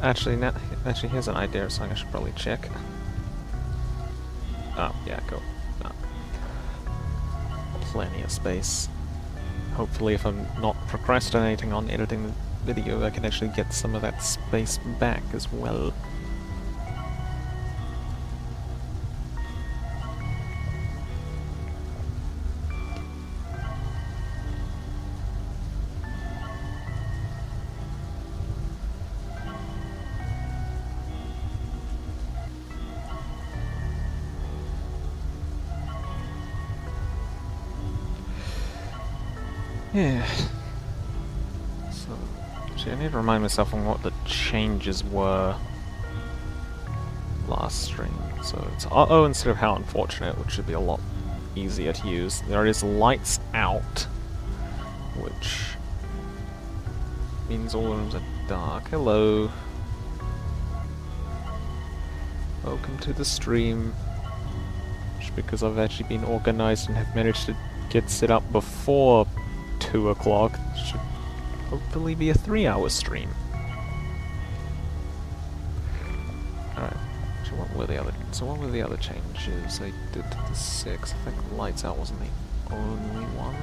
Actually, here's an idea of something I should probably check. Oh, yeah, cool. Oh. Plenty of space. Hopefully, if I'm not procrastinating on editing the video, I can actually get some of that space back as well. Yeah. So, actually, I need to remind myself on what the changes were last stream. So it's uh-oh instead of how unfortunate, which should be a lot easier to use. There is lights out, which means all the rooms are dark. Hello. Welcome to the stream. Just because I've actually been organized and have managed to get set up before 2 o'clock, should hopefully be a 3-hour stream. Alright, so what were the other changes I did to the 6? I think lights out wasn't the only one.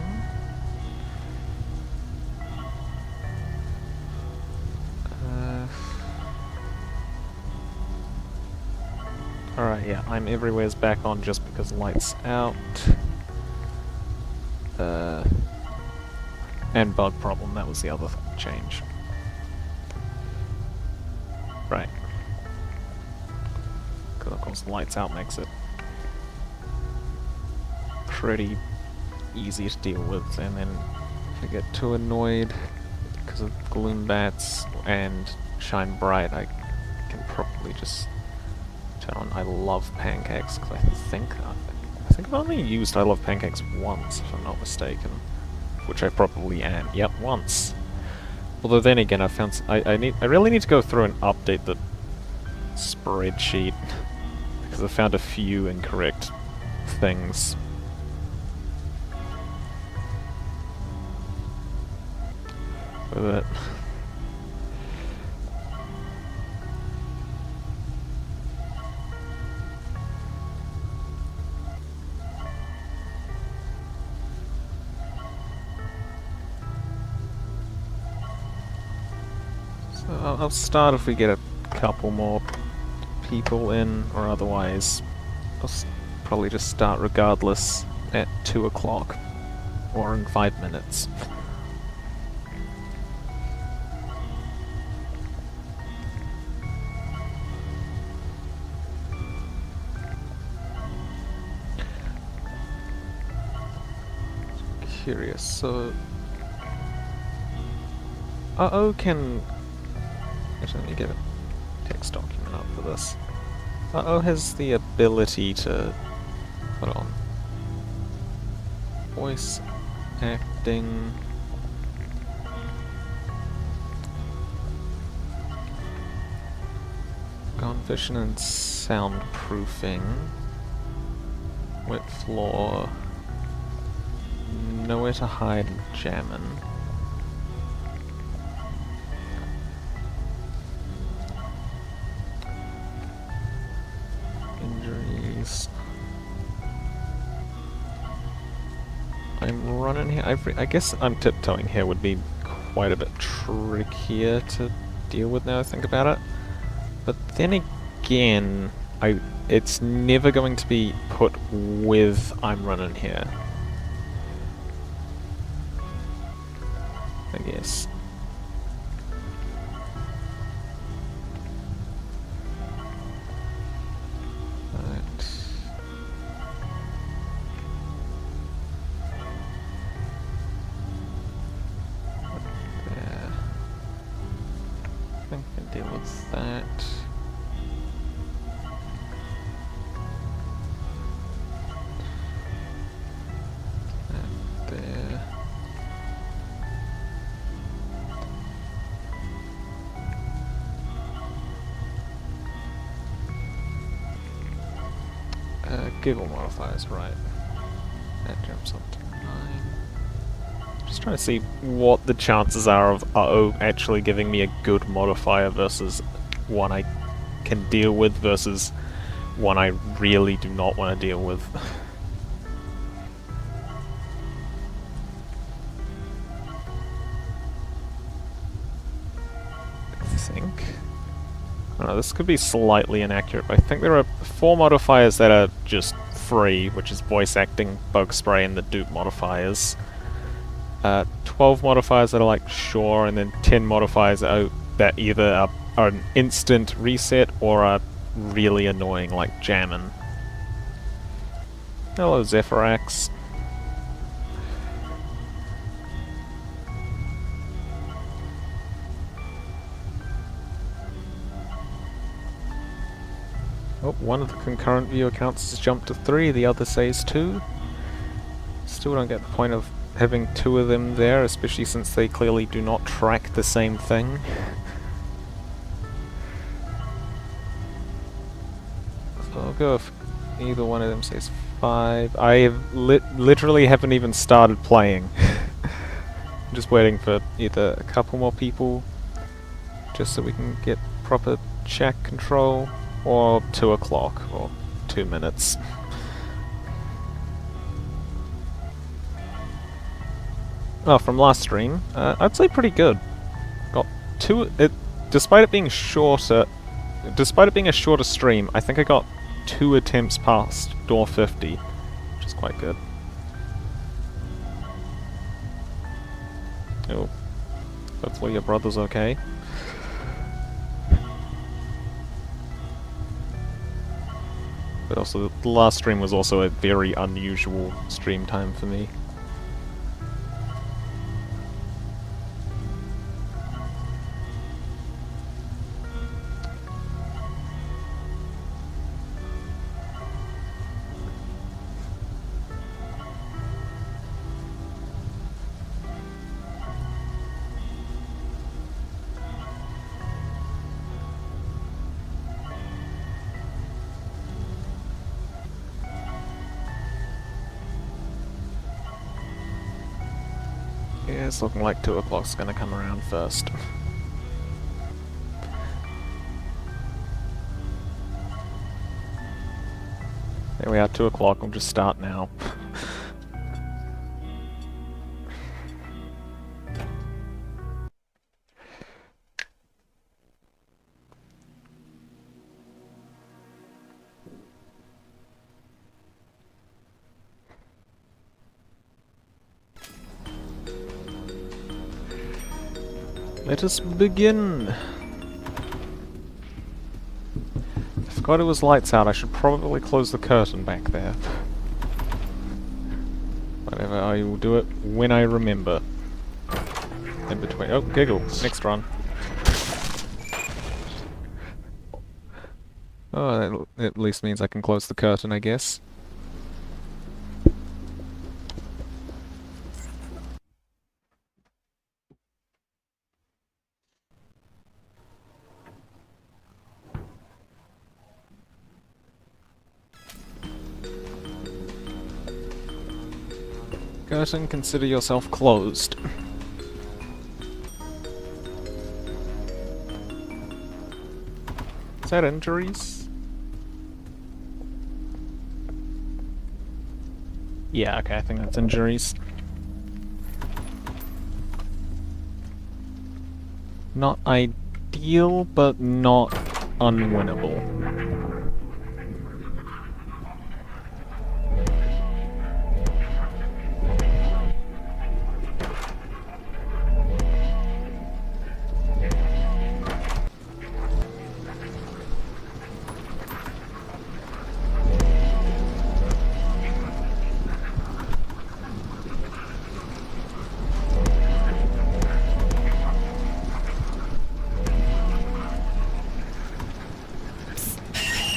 Alright, yeah, I'm everywhere's back on just because lights out. And bug problem, that was the other change. Right. Because of course lights out makes it pretty easy to deal with, and then if I get too annoyed because of gloom bats and shine bright, I can probably just turn on I love pancakes, because I think I've only used I love pancakes once, if I'm not mistaken. Which I probably am. Yep, once. Although then again, I found I really need to go through and update the spreadsheet because I found a few incorrect things. With it. I'll start if we get a couple more people in, or otherwise I'll probably just start regardless at 2 o'clock, or in 5 minutes. Curious, so... Uh-oh can... Actually, let me get a text document up for this. Uh-oh has the ability to... Hold on. Voice acting... Gone fishing and soundproofing. Wet floor... Nowhere to hide and jammin'. Injuries. I'm running here. I guess I'm tiptoeing here would be quite a bit trickier to deal with now I think about it. But then again, it's never going to be put with I'm running here. I guess. Right. There. I think I can deal with that. Giggle modifiers, right. That jumps up to 9. Just trying to see what the chances are of uh-oh actually giving me a good modifier versus one I can deal with versus one I really do not want to deal with. I think... I don't know, this could be slightly inaccurate, but I think there are 4 modifiers that are just free, which is voice acting, bug spray, and the dupe modifiers. 12 modifiers that are like sure, and then 10 modifiers that either are an instant reset or are really annoying, like jammin'. Hello, Zephyrax. Oh, one of the concurrent view accounts has jumped to 3, the other says 2. Still don't get the point of having 2 of them there, especially since they clearly do not track the same thing. So I'll go if either one of them says 5. I literally haven't even started playing. I'm just waiting for either a couple more people, just so we can get proper chat control, or 2 o'clock, or 2 minutes. Oh, from last stream, I'd say pretty good. Got 2, despite it being a shorter stream, I think I got 2 attempts past door 50, which is quite good. Oh, hopefully your brother's okay. But also, the last stream was also a very unusual stream time for me. Yeah, it's looking like 2 o'clock's gonna come around first. There we are, 2 o'clock, we'll just start now. Let us begin! I forgot it was lights out, I should probably close the curtain back there. Whatever, I will do it when I remember. In between. Oh, giggle! Next run. Oh, that at least means I can close the curtain, I guess. Curtain, consider yourself closed. Is that injuries? Yeah, okay, I think that's injuries. Not ideal, but not unwinnable.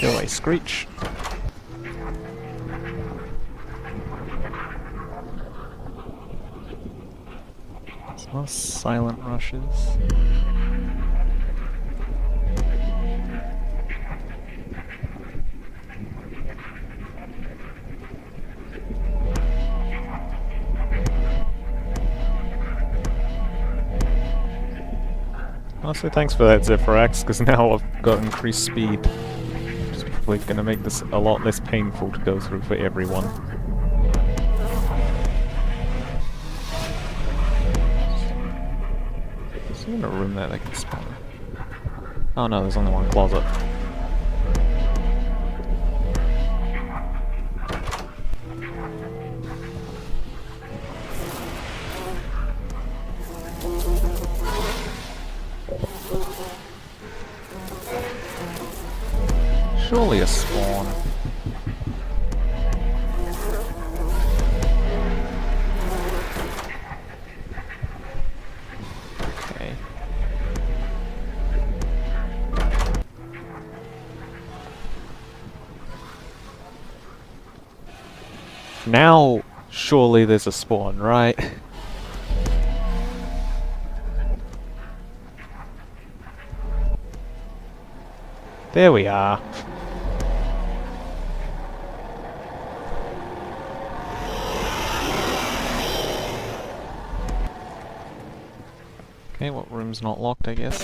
Go away, Screech. Some silent rushes. Also, thanks for that, Zephyrax, because now I've got increased speed. Which is probably going to make this a lot less painful to go through for everyone. Is there a room there that can spawn? Oh no, there's only one closet. Surely a spawn. Okay. Now, surely there's a spawn, right? There we are. Okay, what room's not locked, I guess?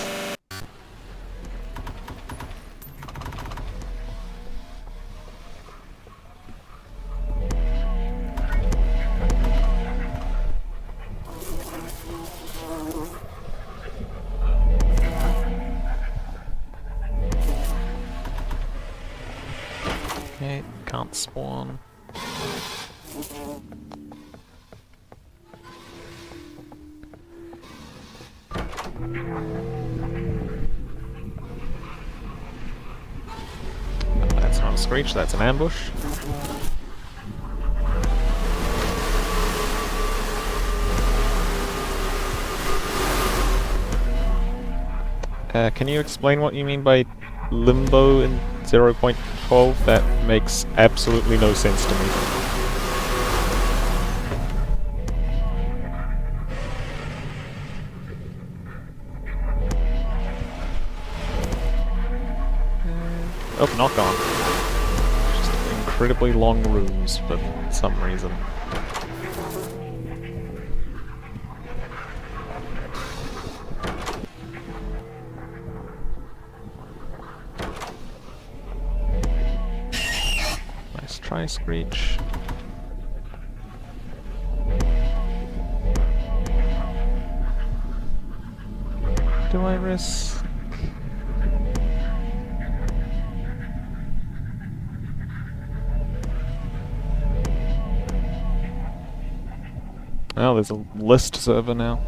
Okay, can't spawn. That's not a screech, that's an ambush. Can you explain what you mean by limbo in 0.12? That makes absolutely no sense to me. Oh, knock on. Just incredibly long rooms for some reason. Nice try, Screech. Do I risk? Oh, there's a list server now.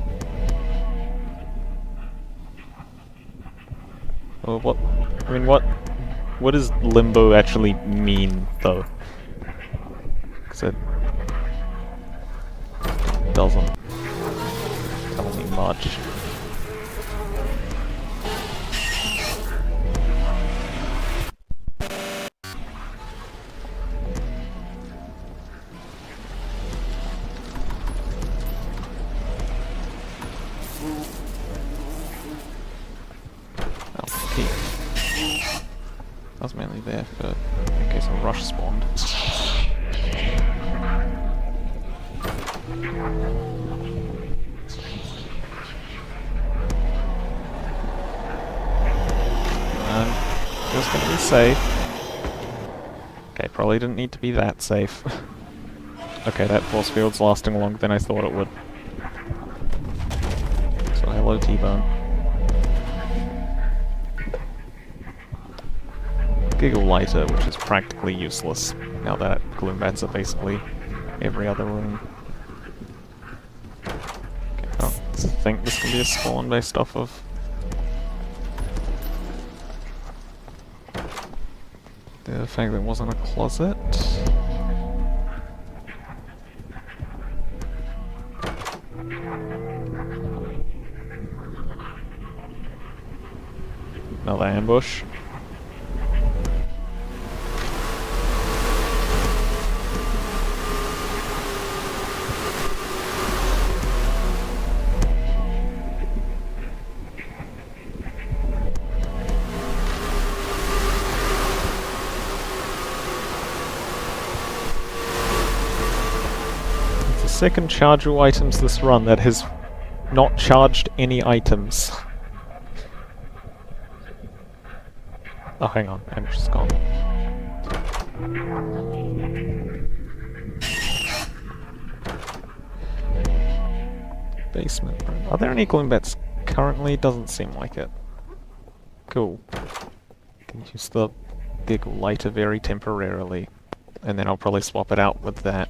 Oh, what? I mean, what does limbo actually mean, though? Because it doesn't tell me much. I was mainly there for in case a rush spawned. Just gonna be safe. Okay, probably didn't need to be that safe. Okay, that force field's lasting longer than I thought it would. So hello, T-Bone. Giggle lighter, which is practically useless now that gloom bats are basically every other room. Okay, I don't think this can be a spawn based off of the fact that it wasn't a closet. Another ambush. Second charge all items this run that has not charged any items. Oh, hang on, Amber's gone. Basement room. Are there any gloom bats currently? Doesn't seem like it. Cool. Can use the giggle lighter very temporarily, and then I'll probably swap it out with that.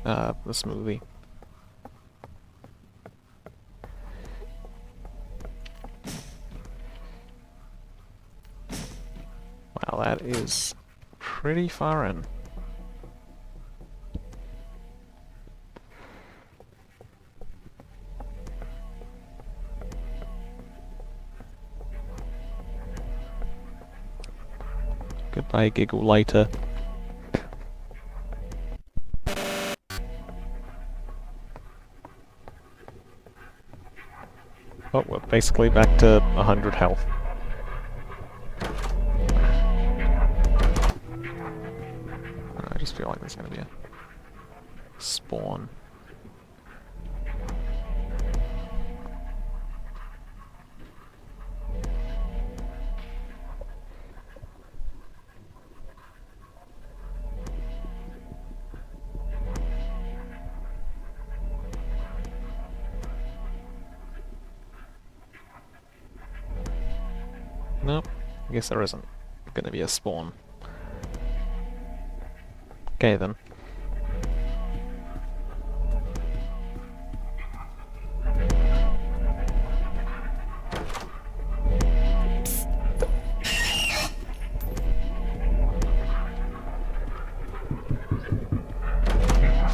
The smoothie. Wow, that is pretty far in. Goodbye, giggle lighter. Oh, we're basically back to 100 health. I just feel like there's gonna be a spawn. Nope, I guess there isn't gonna be a spawn. Okay then.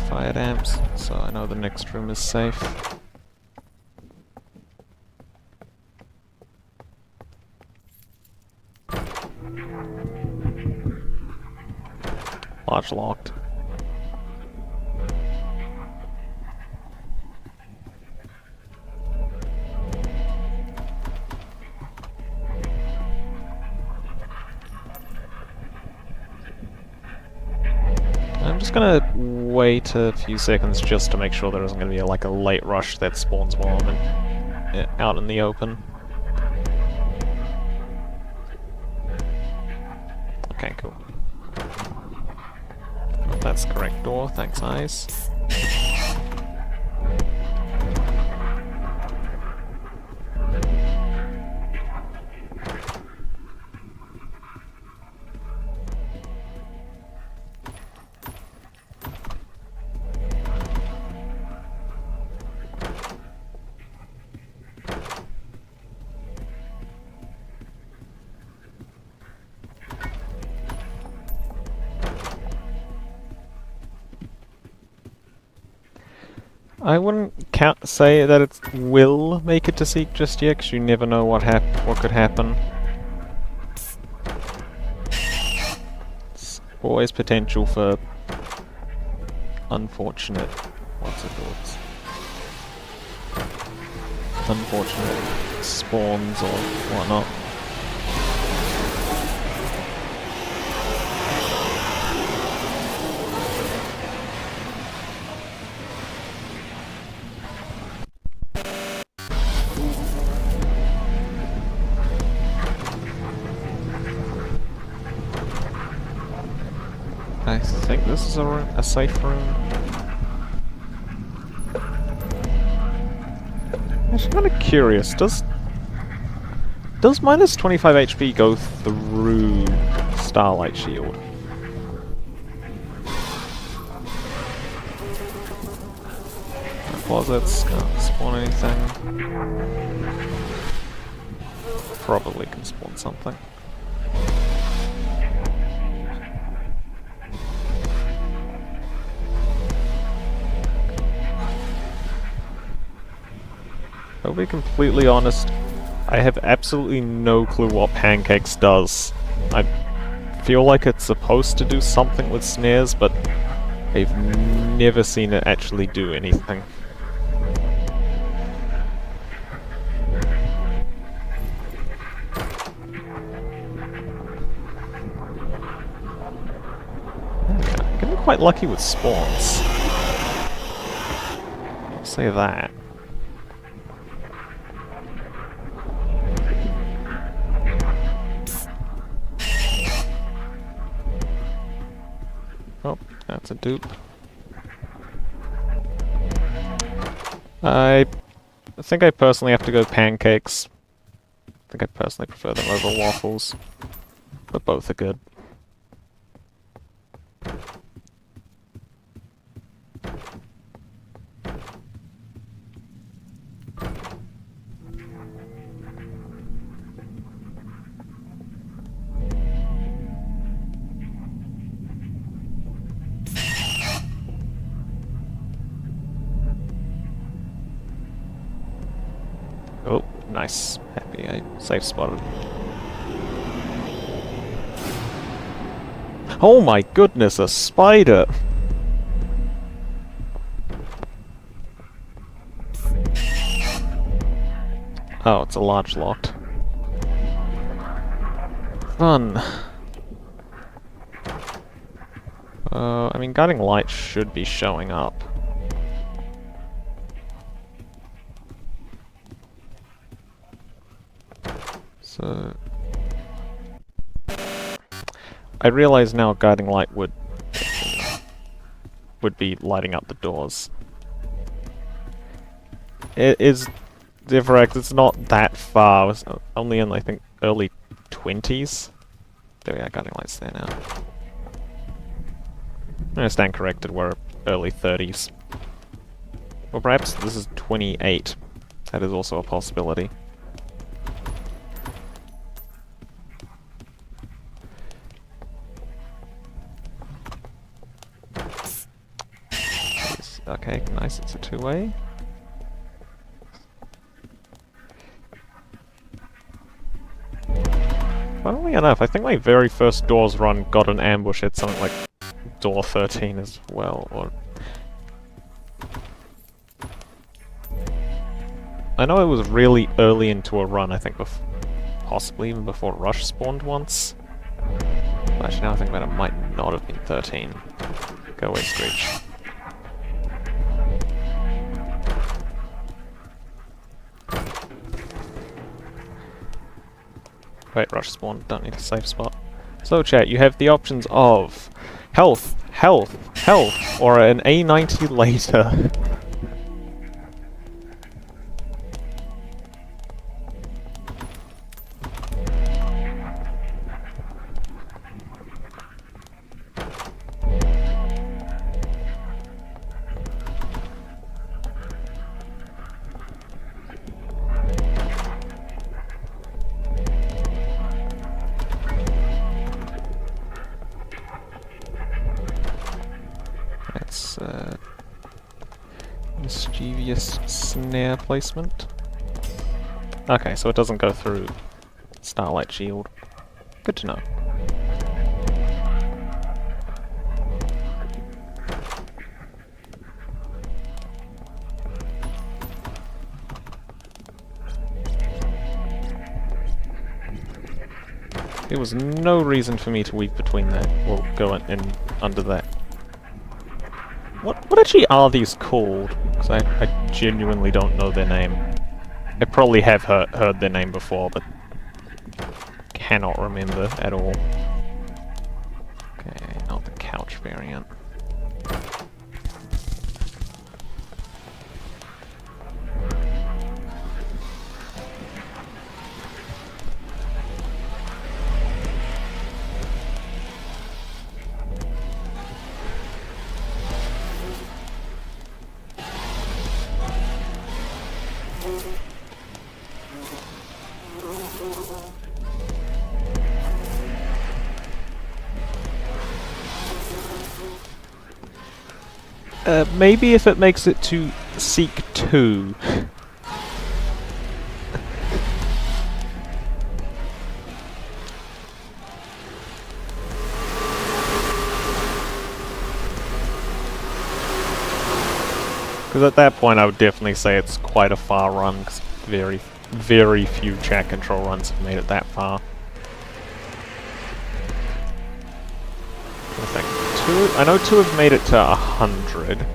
Fire amps, so I know the next room is safe. Large locked. I'm just gonna wait a few seconds just to make sure there isn't gonna be like a late rush that spawns while I'm out in the open. Okay, cool. That's the correct door, thanks eyes. I wouldn't say that it will make it to Seek just yet, because you never know what could happen. It's always potential for unfortunate, unfortunate spawns or whatnot. I think this is a safe room. I'm actually kind of curious, does minus 25 HP go through Starlight Shield? Closets, can't spawn anything. Probably can spawn something. I'll be completely honest, I have absolutely no clue what Pancakes does. I feel like it's supposed to do something with snares, but I've never seen it actually do anything. I'm getting quite lucky with spawns. I'll say that. That's a dupe. I think I personally have to go pancakes. I think I personally prefer them over waffles. But both are good. Oh, nice. Happy I safe spotted. Oh my goodness, a spider! Oh, it's a large lot. Fun. I mean, guiding light should be showing up. So... I realize now guiding light would be lighting up the doors. It is correct, it's not that far. It was only in, I think, early 20s. There we are, guiding light's there now. I stand corrected, we're early 30s. Or perhaps this is 28. That is also a possibility. Okay, nice, it's a two-way. Funnily enough, I think my very first Doors run got an ambush at something like door 13 as well, or... I know it was really early into a run, I think possibly even before Rush spawned once. But actually now I think about it, might not have been 13. Go away, Screech. Wait, Rush spawn, don't need a safe spot. So chat, you have the options of health, health, health, or an A90 later. That's mischievous snare placement. Okay, so it doesn't go through Starlight Shield. Good to know. There was no reason for me to weave between that, or go in under that. What actually are these called? Because I genuinely don't know their name. I probably have heard their name before, but cannot remember at all. Okay, not the couch variant. Maybe if it makes it to Seek 2. Because at that point I would definitely say it's quite a far run, because very, very few chat control runs have made it that far. I think I know two have made it to 100.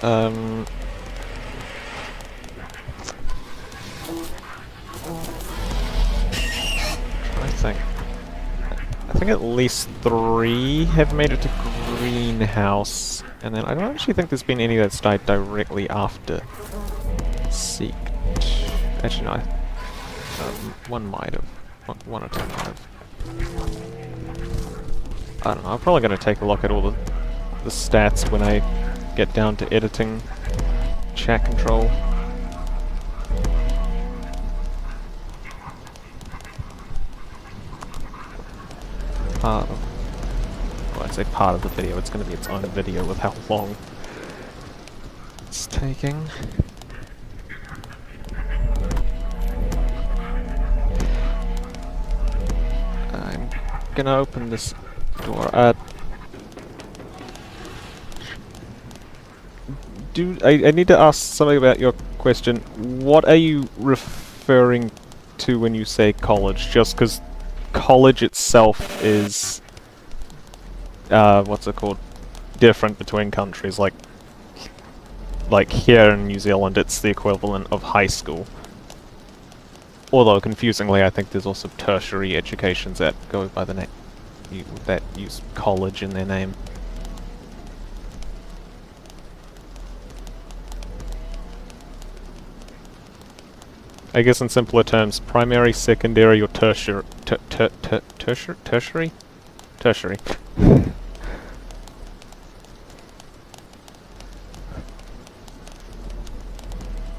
I think. I I think at least 3 have made it to greenhouse, and then I don't actually think there's been any that's died directly after Seek. Actually, no. One might have. One or two might have. I don't know. I'm probably going to take a look at all the stats when I get down to editing chat control. Part of... Well, I say part of the video. It's going to be its own video with how long it's taking. I'm gonna open this door. I need to ask something about your question. What are you referring to when you say college? Just because college itself is, what's it called? Different between countries. Like here in New Zealand, it's the equivalent of high school. Although, confusingly, I think there's also tertiary educations that go by the name, that use college in their name. I guess in simpler terms, primary, secondary, or tertiary? Tertiary? Tertiary.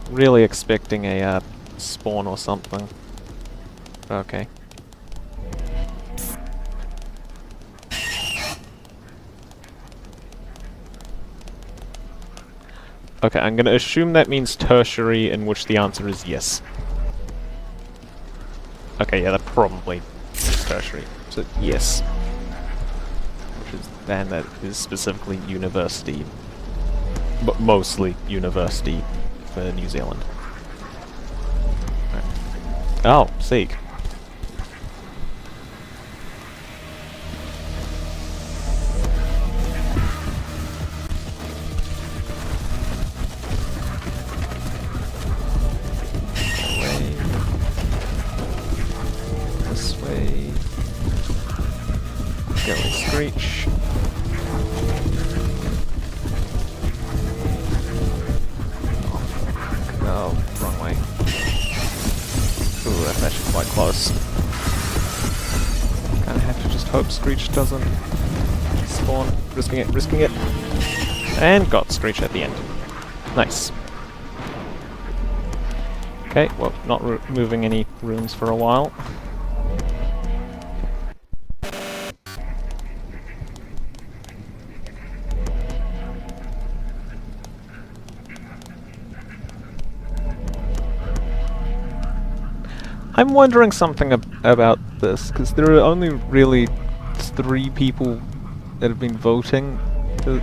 Really expecting a, spawn or something. Okay. Okay, I'm gonna assume that means tertiary, in which the answer is yes. Okay, yeah, that probably is tertiary. So, yes. And that is specifically university. But mostly university for New Zealand. Right. Oh, Seek. Screech. Oh, wrong way. Ooh, that's actually quite close. Kinda have to just hope Screech doesn't spawn. Risking it, risking it. And got Screech at the end. Nice. Okay, well, not moving any rooms for a while. I'm wondering something about this, because there are only really 3 people that have been voting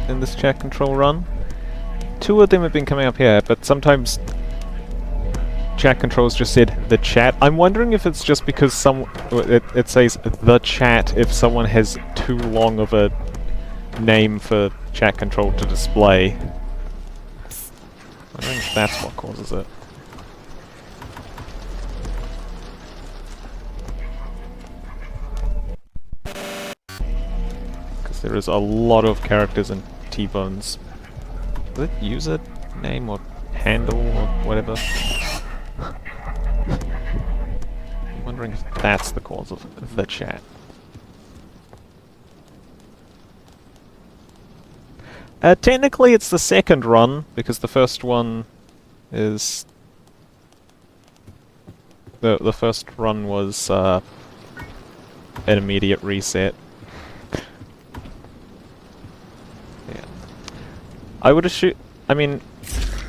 in this chat control run. 2 of them have been coming up here, but sometimes chat controls just said the chat. I'm wondering if it's just because it says the chat if someone has too long of a name for chat control to display. I'm wondering if that's what causes it. There is a lot of characters in T-Bone's... Is it user name or handle or whatever? I'm wondering if that's the cause of the chat. Technically it's the second run, because the first one is... The first run was an immediate reset. I would assume... I mean,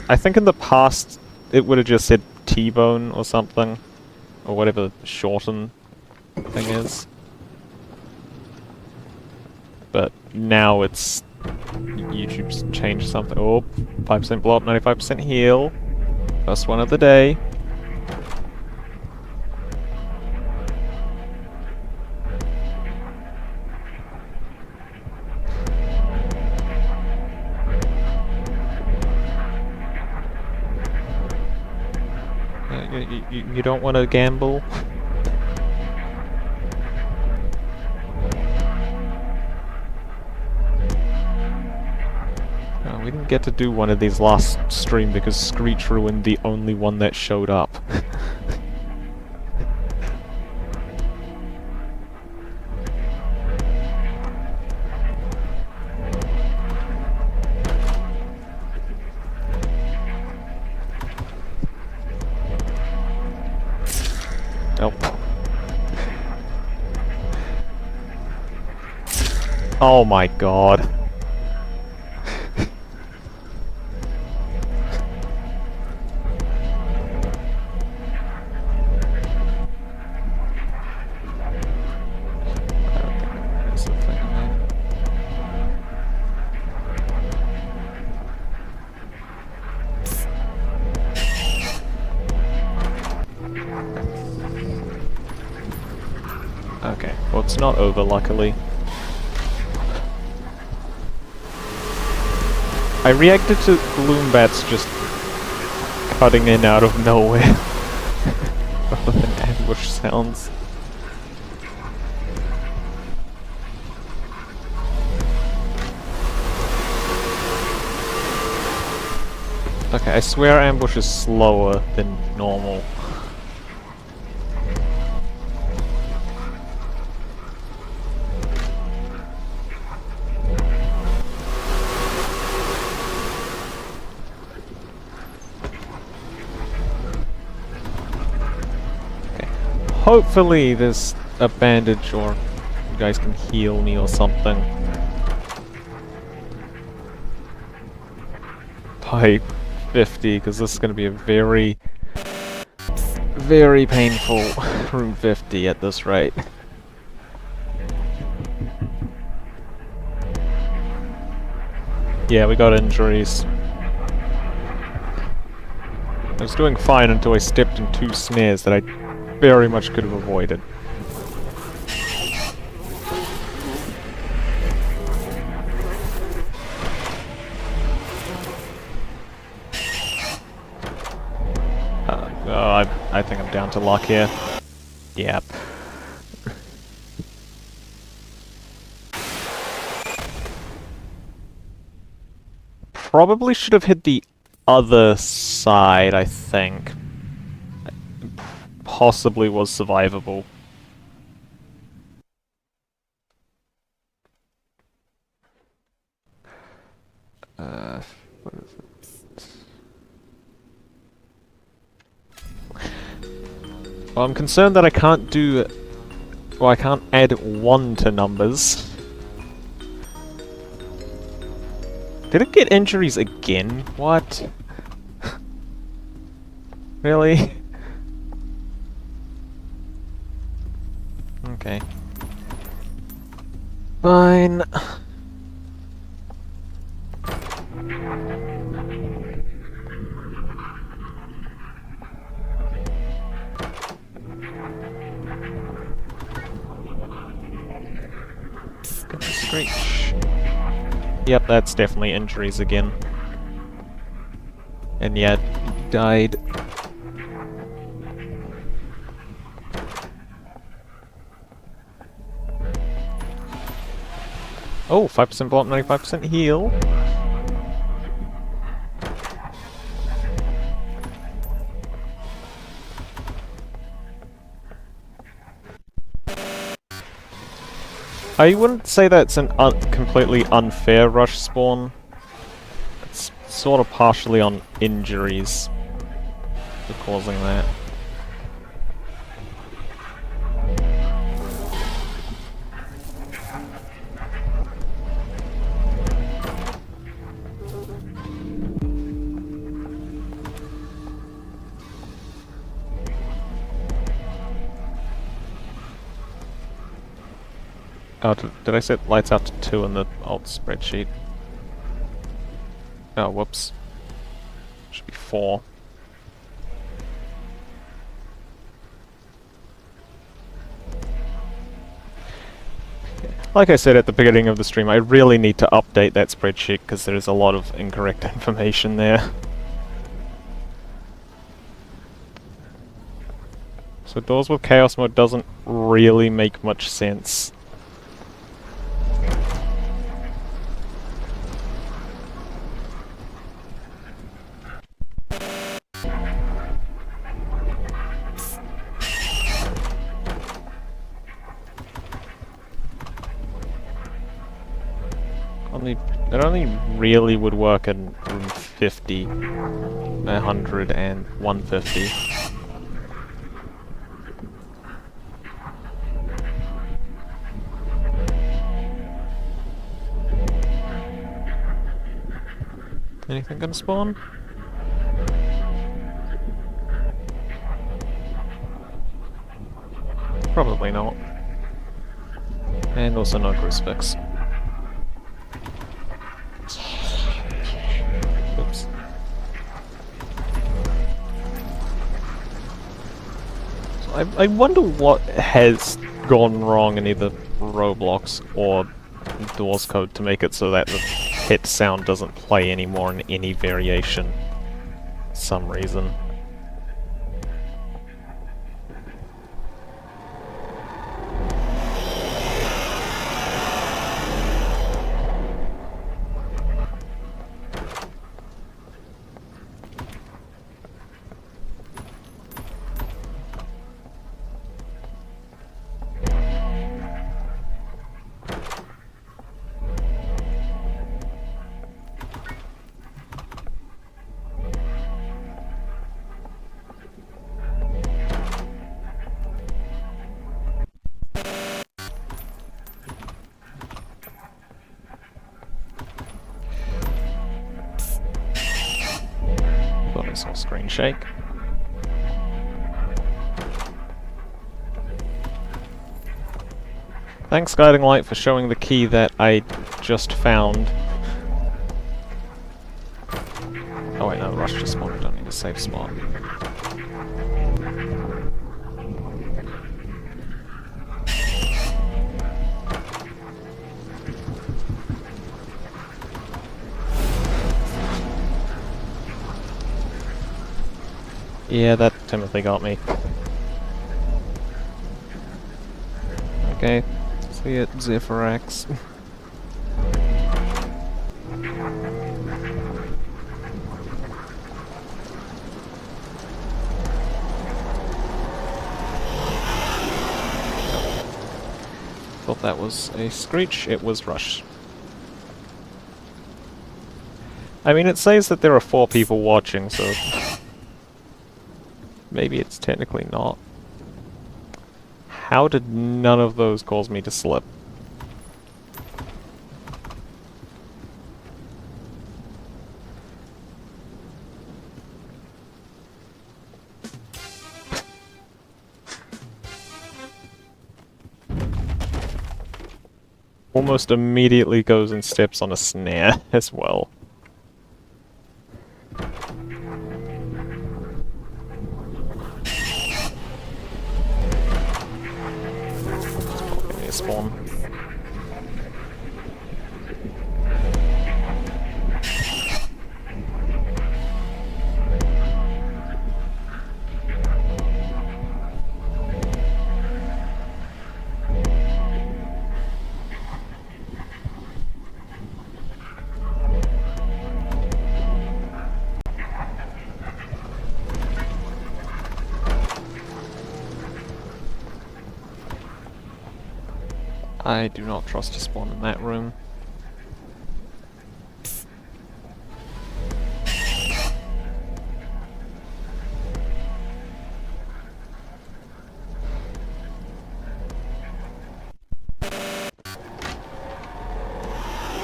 I think in the past it would have just said T-Bone or something. Or whatever the shorten thing is. But now it's... YouTube's changed something. Oh, 5% blow up, 95% heal. First one of the day. You don't want to gamble? We didn't get to do one of these last stream because Screech ruined the only one that showed up. Nope. Oh my god. Okay, well it's not over, luckily. I reacted to gloom bats just cutting in out of nowhere rather than ambush sounds. Okay, I swear ambush is slower than normal. Hopefully there's a bandage or you guys can heal me or something. By 50, because this is going to be a very, very painful room 50 at this rate. Yeah, we got injuries. I was doing fine until I stepped in 2 snares that I very much could have avoided. I think I'm down to luck here. Yep. Probably should have hit the other side, I think. Possibly was survivable. What is it? Well, I'm concerned that I can't do... Well, I can't add 1 to numbers. Did it get injuries again? What? Really? Okay. Fine. Gonna screech. Yep, that's definitely injuries again. And yet, died. Oh, 5% block, 95% heal. I wouldn't say that's an completely unfair rush spawn. It's sort of partially on injuries for causing that. Oh, did I set lights out to 2 in the alt spreadsheet? Oh, whoops. Should be 4. Like I said at the beginning of the stream, I really need to update that spreadsheet because there's a lot of incorrect information there. So doors with chaos mode doesn't really make much sense. It only really would work in room 50, 100, and 150. Anything gonna spawn? Probably not. And also no crucifix. Oops. So I wonder what has gone wrong in either Roblox or Doors code to make it so that the hit sound doesn't play anymore in any variation. For some reason. Saw screen shake. Thanks, Guiding Light, for showing the key that I just found. Oh wait, no, the rush just spawned. I don't need a safe spot. Yeah, that Timothy got me. Okay, see it, Zephyrax. Thought that was a screech, it was Rush. I mean, it says that there are 4 people watching, so... maybe it's technically not. How did none of those cause me to slip? Almost immediately goes and steps on a snare as well. Spawn. I do not trust to spawn in that room. It's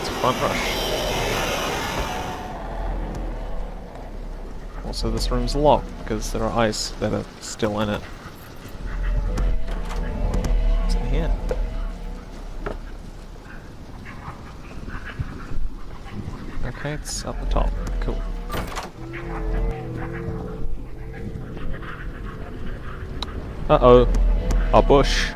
a front rush. Also, this room's locked because there are ice that are still in it. What's in here? Okay, it's up the top. Cool. Uh-oh. A bush.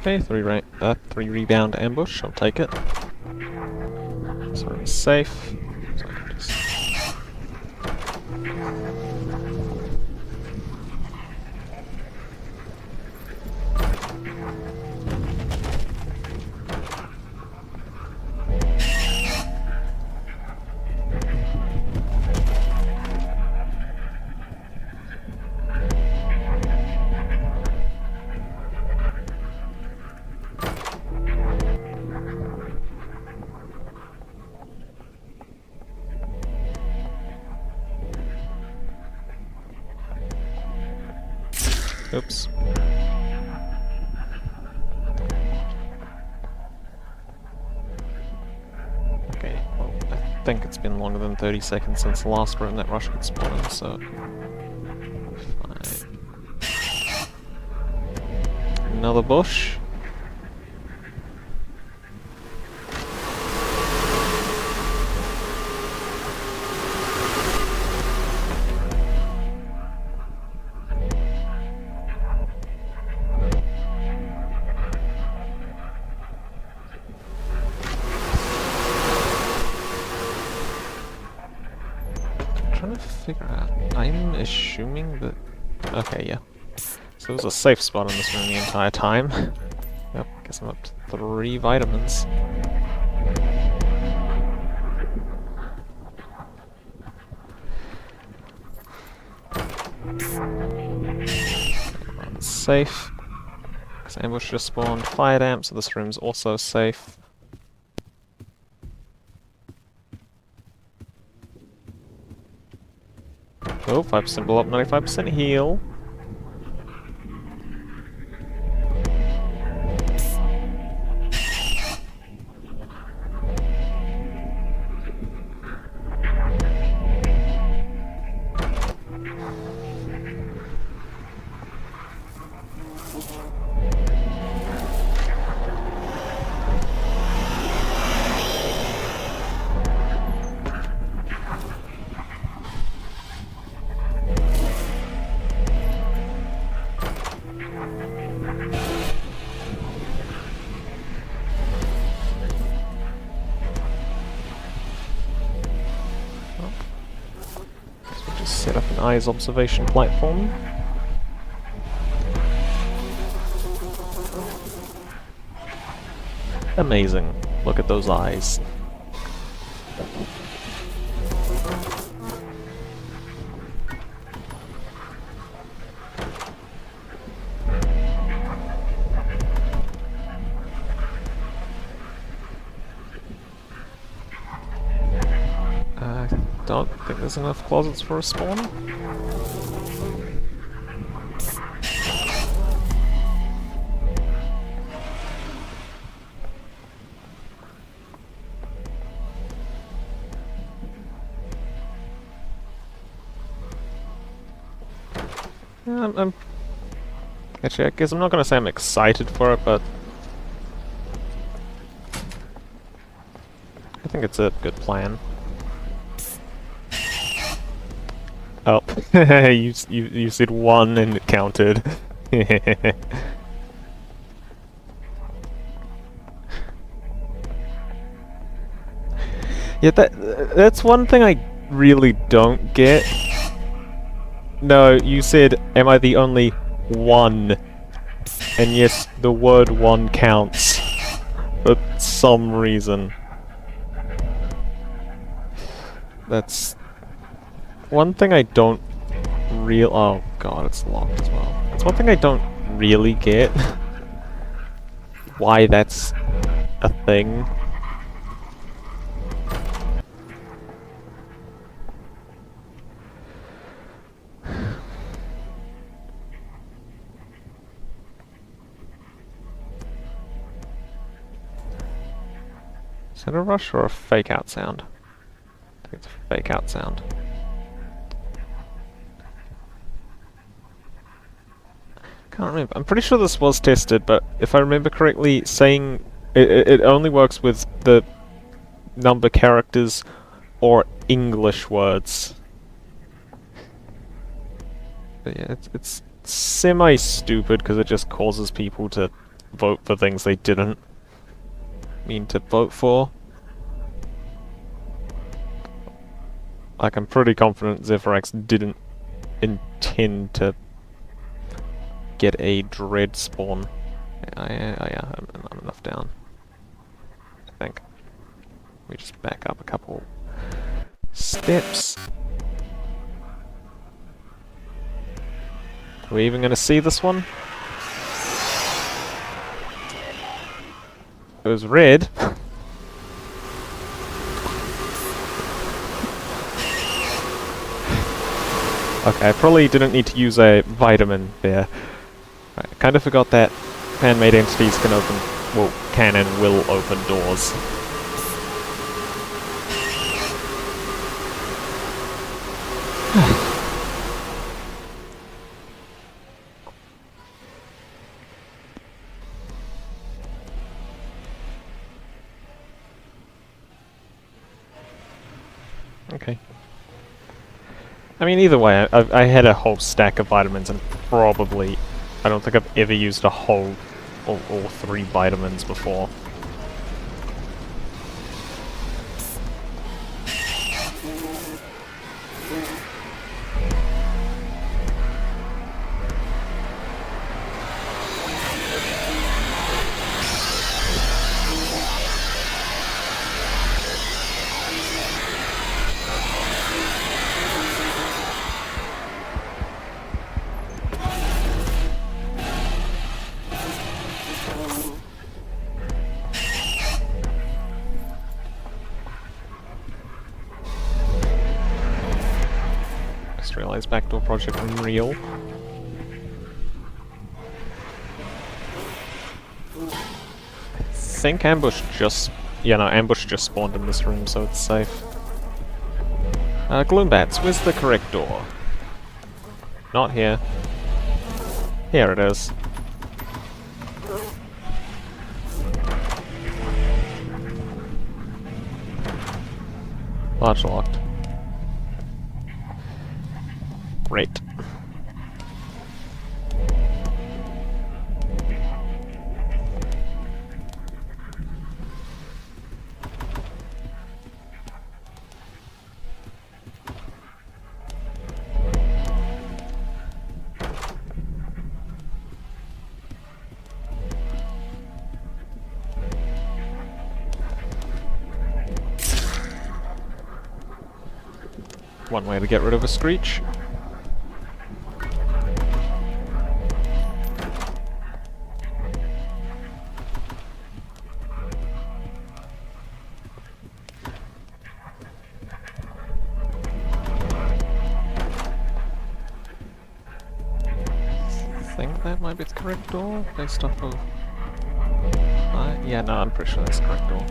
Okay, 3 rebound ambush, I'll take it. This room is safe. So I can just... Oops. Okay, well, I think it's been longer than 30 seconds since the last room that rush could spawn in, so... Fine. Another bush. Trying to figure out. I'm assuming that. Okay, yeah. So there was a safe spot in this room the entire time. Yep, guess I'm up to 3 vitamins. That's safe. Because ambush just spawned. Fire damp, so this room's also safe. Oh, 5% blow up, 95% heal. Set up an eyes observation platform. Amazing. Look at those eyes. Don't think there's enough closets for a spawn. I'm actually, I guess I'm not gonna say I'm excited for it, but I think it's a good plan. Oh, you said 1 and it counted. Yeah, that's one thing I really don't get. No, you said, am I the only one? And yes, the word 1 counts. For some reason. That's... one thing I don't oh god, it's locked as well. It's one thing I don't really get. Why that's a thing. Is that a rush or a fake out sound? I think it's a fake out sound. Can't remember. I'm pretty sure this was tested, but if I remember correctly, saying it only works with the number characters or English words. But yeah, it's semi-stupid because it just causes people to vote for things they didn't mean to vote for. Like, I'm pretty confident Zephyrax didn't intend to get a dread spawn. Yeah, I'm enough down. I think. We just back up a couple steps. Are we even going to see this one? It was red. Okay, I probably didn't need to use a vitamin there. kind of forgot that fan-made entities can open, well, can and will open doors. Okay. I mean, either way, I had a whole stack of vitamins and probably... I don't think I've ever used a whole... all 3 vitamins before. Realized backdoor project unreal. I think ambush just... yeah, no, ambush just spawned in this room, so it's safe. Gloom bats, where's the correct door? Not here. Here it is. Large locked. Great. One way to get rid of a screech. I think that might be the correct door, based off of... yeah, no, I'm pretty sure that's the correct door.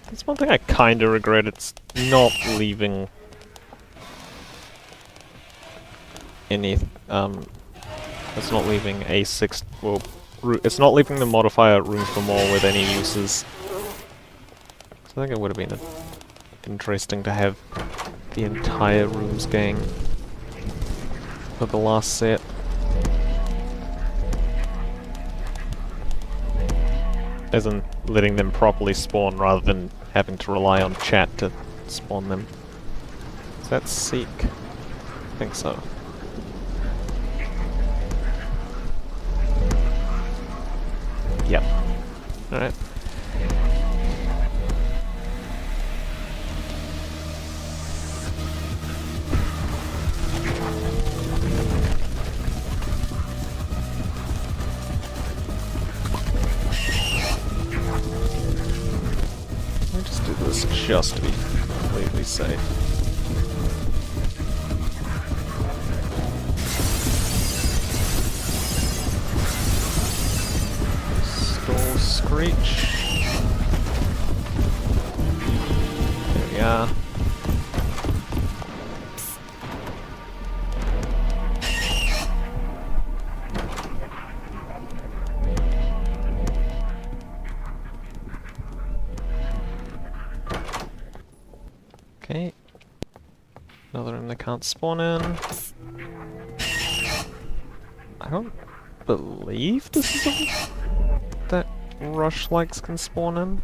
That's one thing I kinda regret, it's not leaving any, it's not leaving A6, well, it's not leaving the modifier room for more with any uses. So I think it would have been interesting to have the entire rooms gang for the last set. As in, letting them properly spawn rather than having to rely on chat to spawn them. Is that Seek? I think so. Yep. Alright. Let me just do this just to be completely safe. Screech. There we are. Okay. Another room they can't spawn in. I don't believe this is all that rush likes can spawn in.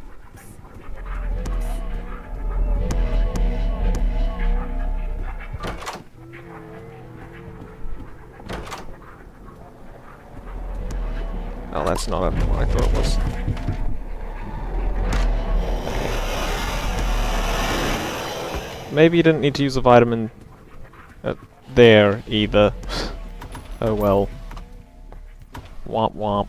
Oh, that's not what I thought it was. Maybe you didn't need to use a vitamin there either. Oh well. Womp womp.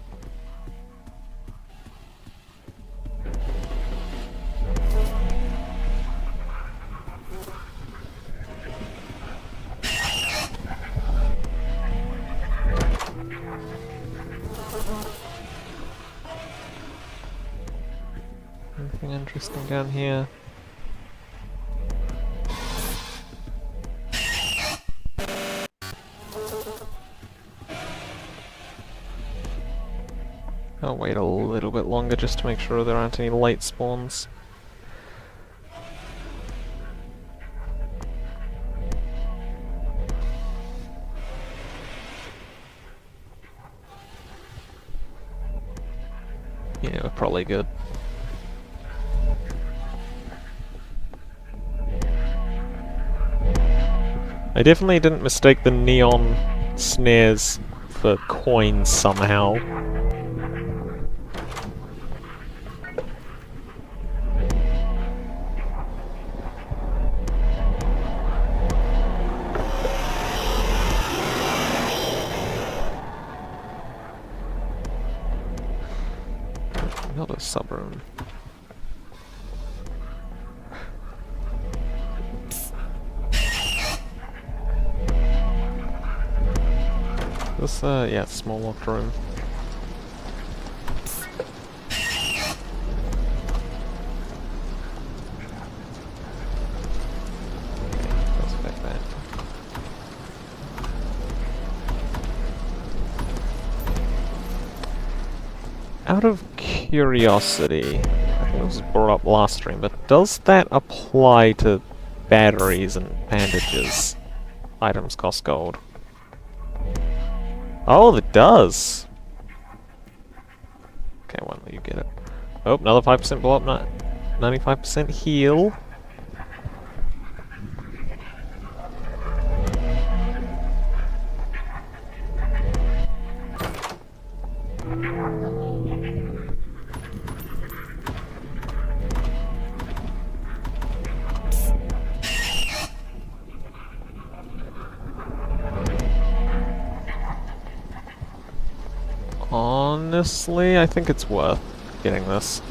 Anything interesting down here? I'll wait a little bit longer just to make sure there aren't any late spawns. Yeah, we're probably good. I definitely didn't mistake the neon snares for coins somehow. Not a sub-room. This, yeah, small locked room. Let's back that. Out of curiosity, I think this was brought up last stream, but does that apply to batteries and bandages? Items cost gold. Oh, it does! Okay, when will you get it? Oh, another 5% blow up, 95% heal. Honestly, I think it's worth getting this.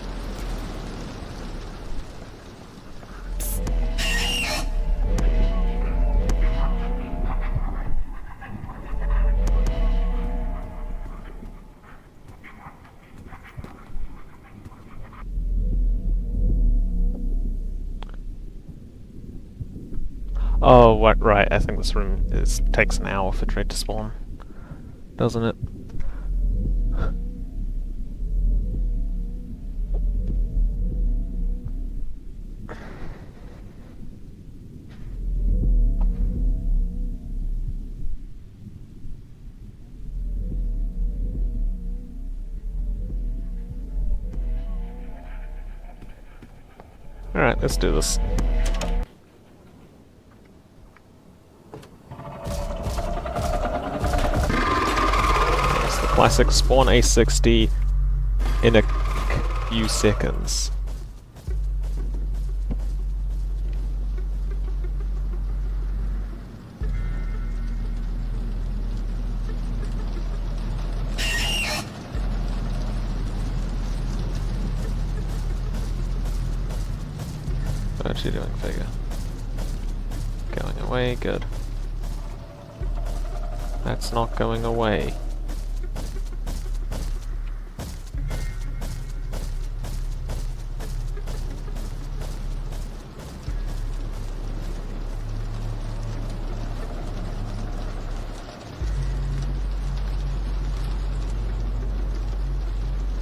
Oh, what? Right. I think this room takes an hour for trade to spawn, doesn't it? Alright, let's do this. It's the classic spawn A60 in a few seconds. What you doing, figure? Going away, good. That's not going away.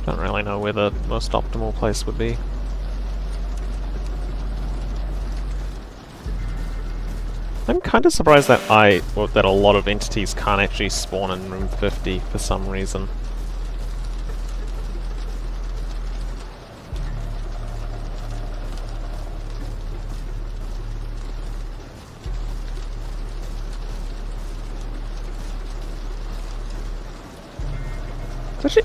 Don't really know where the most optimal place would be. I'm kind of surprised that that a lot of entities can't actually spawn in room 50 for some reason.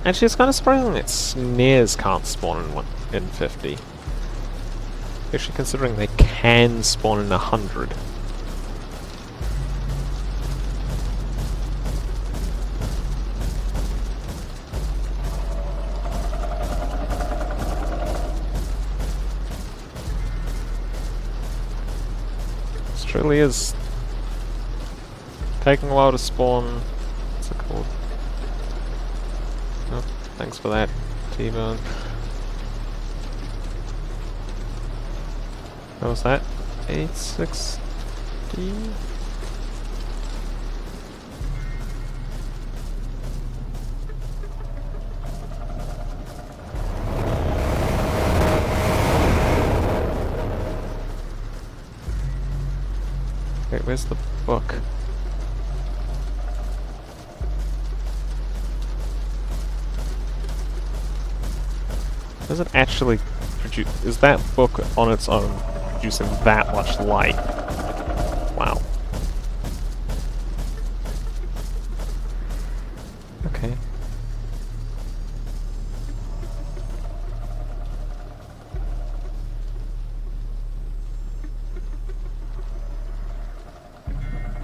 Actually, it's kind of surprising that snares can't spawn in 50. Especially considering they can spawn in 100. Truly is taking a while to spawn. What's it called? Oh, thanks for that, T-Bone. What was that? 860? Wait, where's the book? Does it actually produce... Is that book on its own producing that much light? Wow. Okay.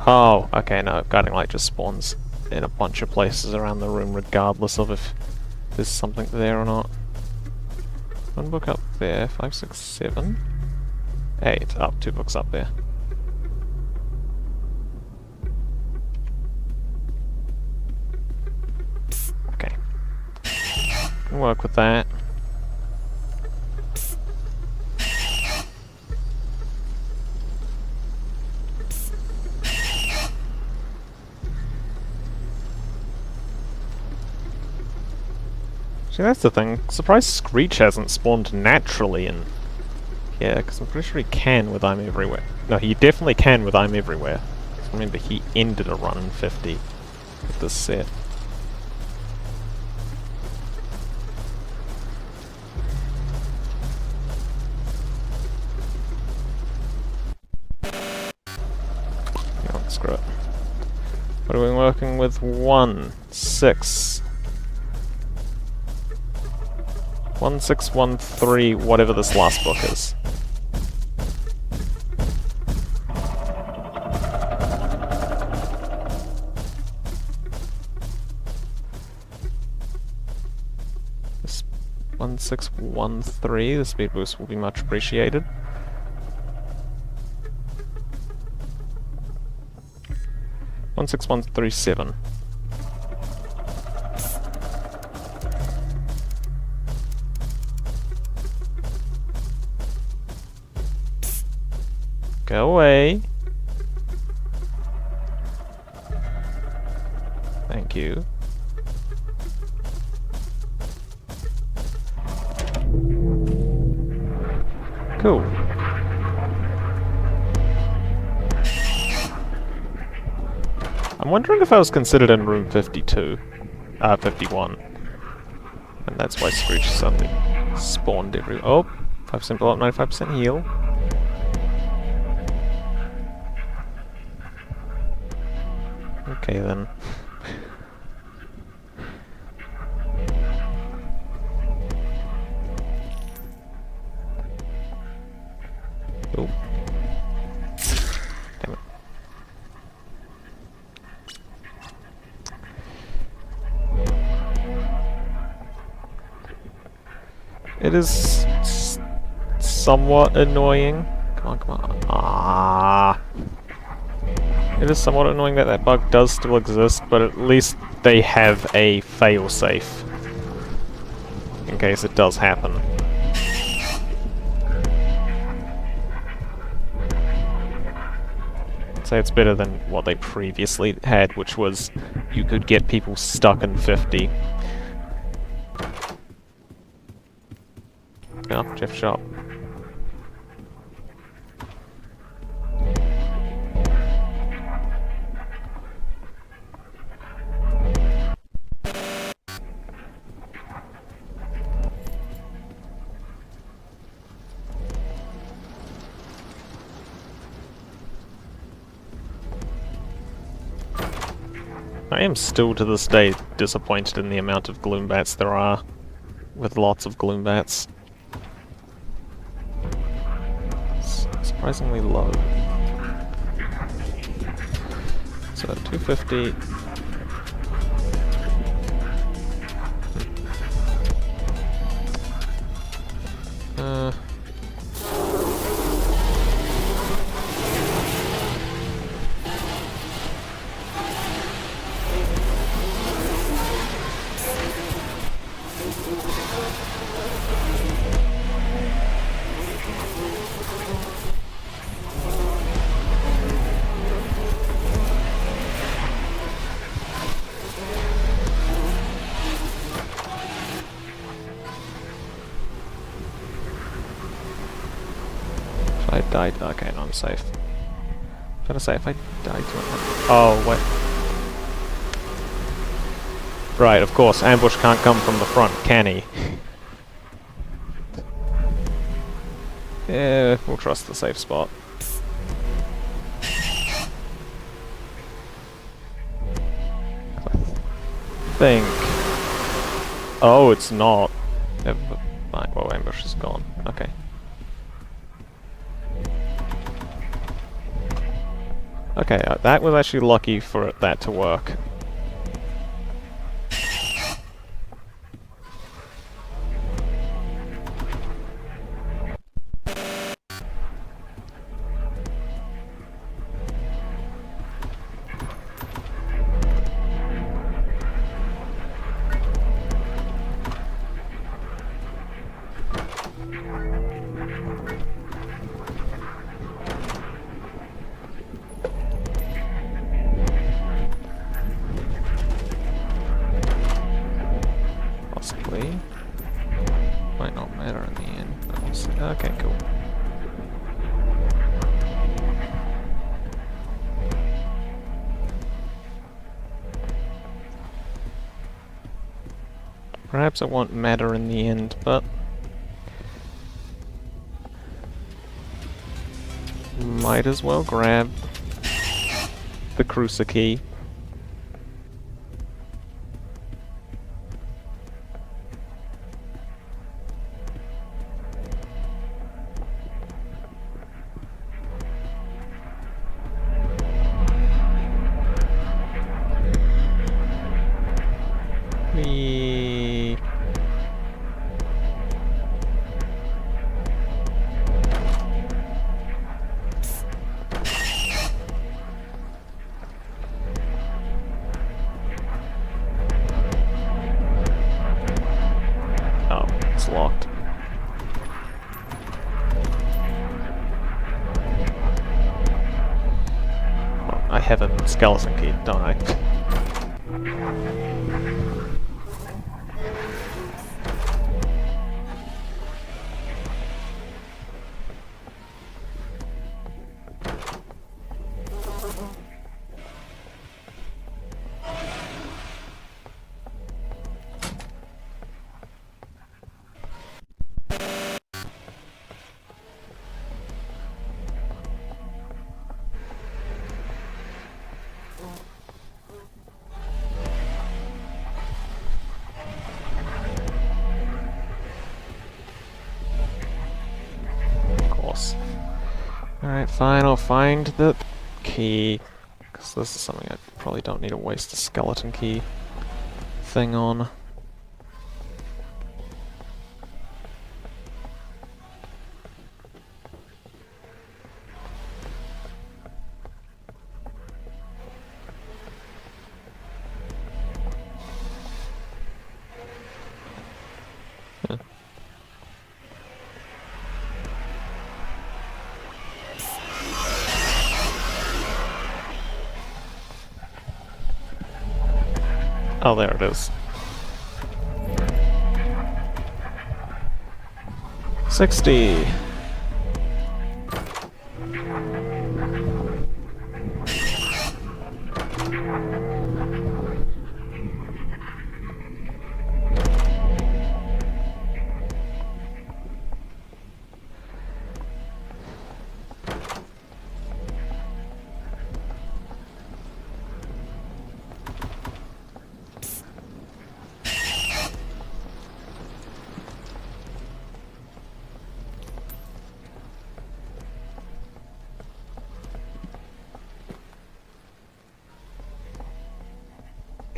Oh, okay, no, guiding light just spawns in a bunch of places around the room regardless of if there's something there or not. One book up there, 5, 6, 7, 8. Oh, 2 books up there. Okay. Can work with that. See, that's the thing. Surprised Screech hasn't spawned naturally in... Yeah, because I'm pretty sure he can with I'm Everywhere. No, he definitely can with I'm Everywhere. Remember, he ended a run in 50 with this set. Oh, screw it. What are we working with? 1, 6... 1613, whatever this last book is. This 1613, the speed boost will be much appreciated. One 6137. Go away. Thank you. Cool. I'm wondering if I was considered in room 52. 51. And that's why Screech suddenly spawned every... Oh! 5% blow up, 95% heal. Okay then. Oh. Damn it. It is somewhat annoying. Come on, come on. Ah. It is somewhat annoying that that bug does still exist, but at least they have a fail-safe in case it does happen. I'd say it's better than what they previously had, which was you could get people stuck in 50. Oh, Jeff Sharp. I am still to this day disappointed in the amount of Gloombats there are, with lots of Gloombats. Surprisingly low. So 250. died... Okay, no, I'm safe. I'm trying to say, if I died to an... Oh, wait. Right, of course, ambush can't come from the front, can he? Yeah, we'll trust the safe spot. Think. Oh, it's not. Never mind. Well, ambush is gone. Okay. Okay, that was actually lucky for that to work. Possibly. Might not matter in the end, but we'll see. Okay, cool. Perhaps it won't matter in the end, but... might as well grab the Cruci key. Whee. Oh, it's locked. Well, I have a skeleton key, don't I? Alright, fine, I'll find the key. Because this is something I probably don't need to waste a skeleton key thing on. Huh. Oh, there it is. 60.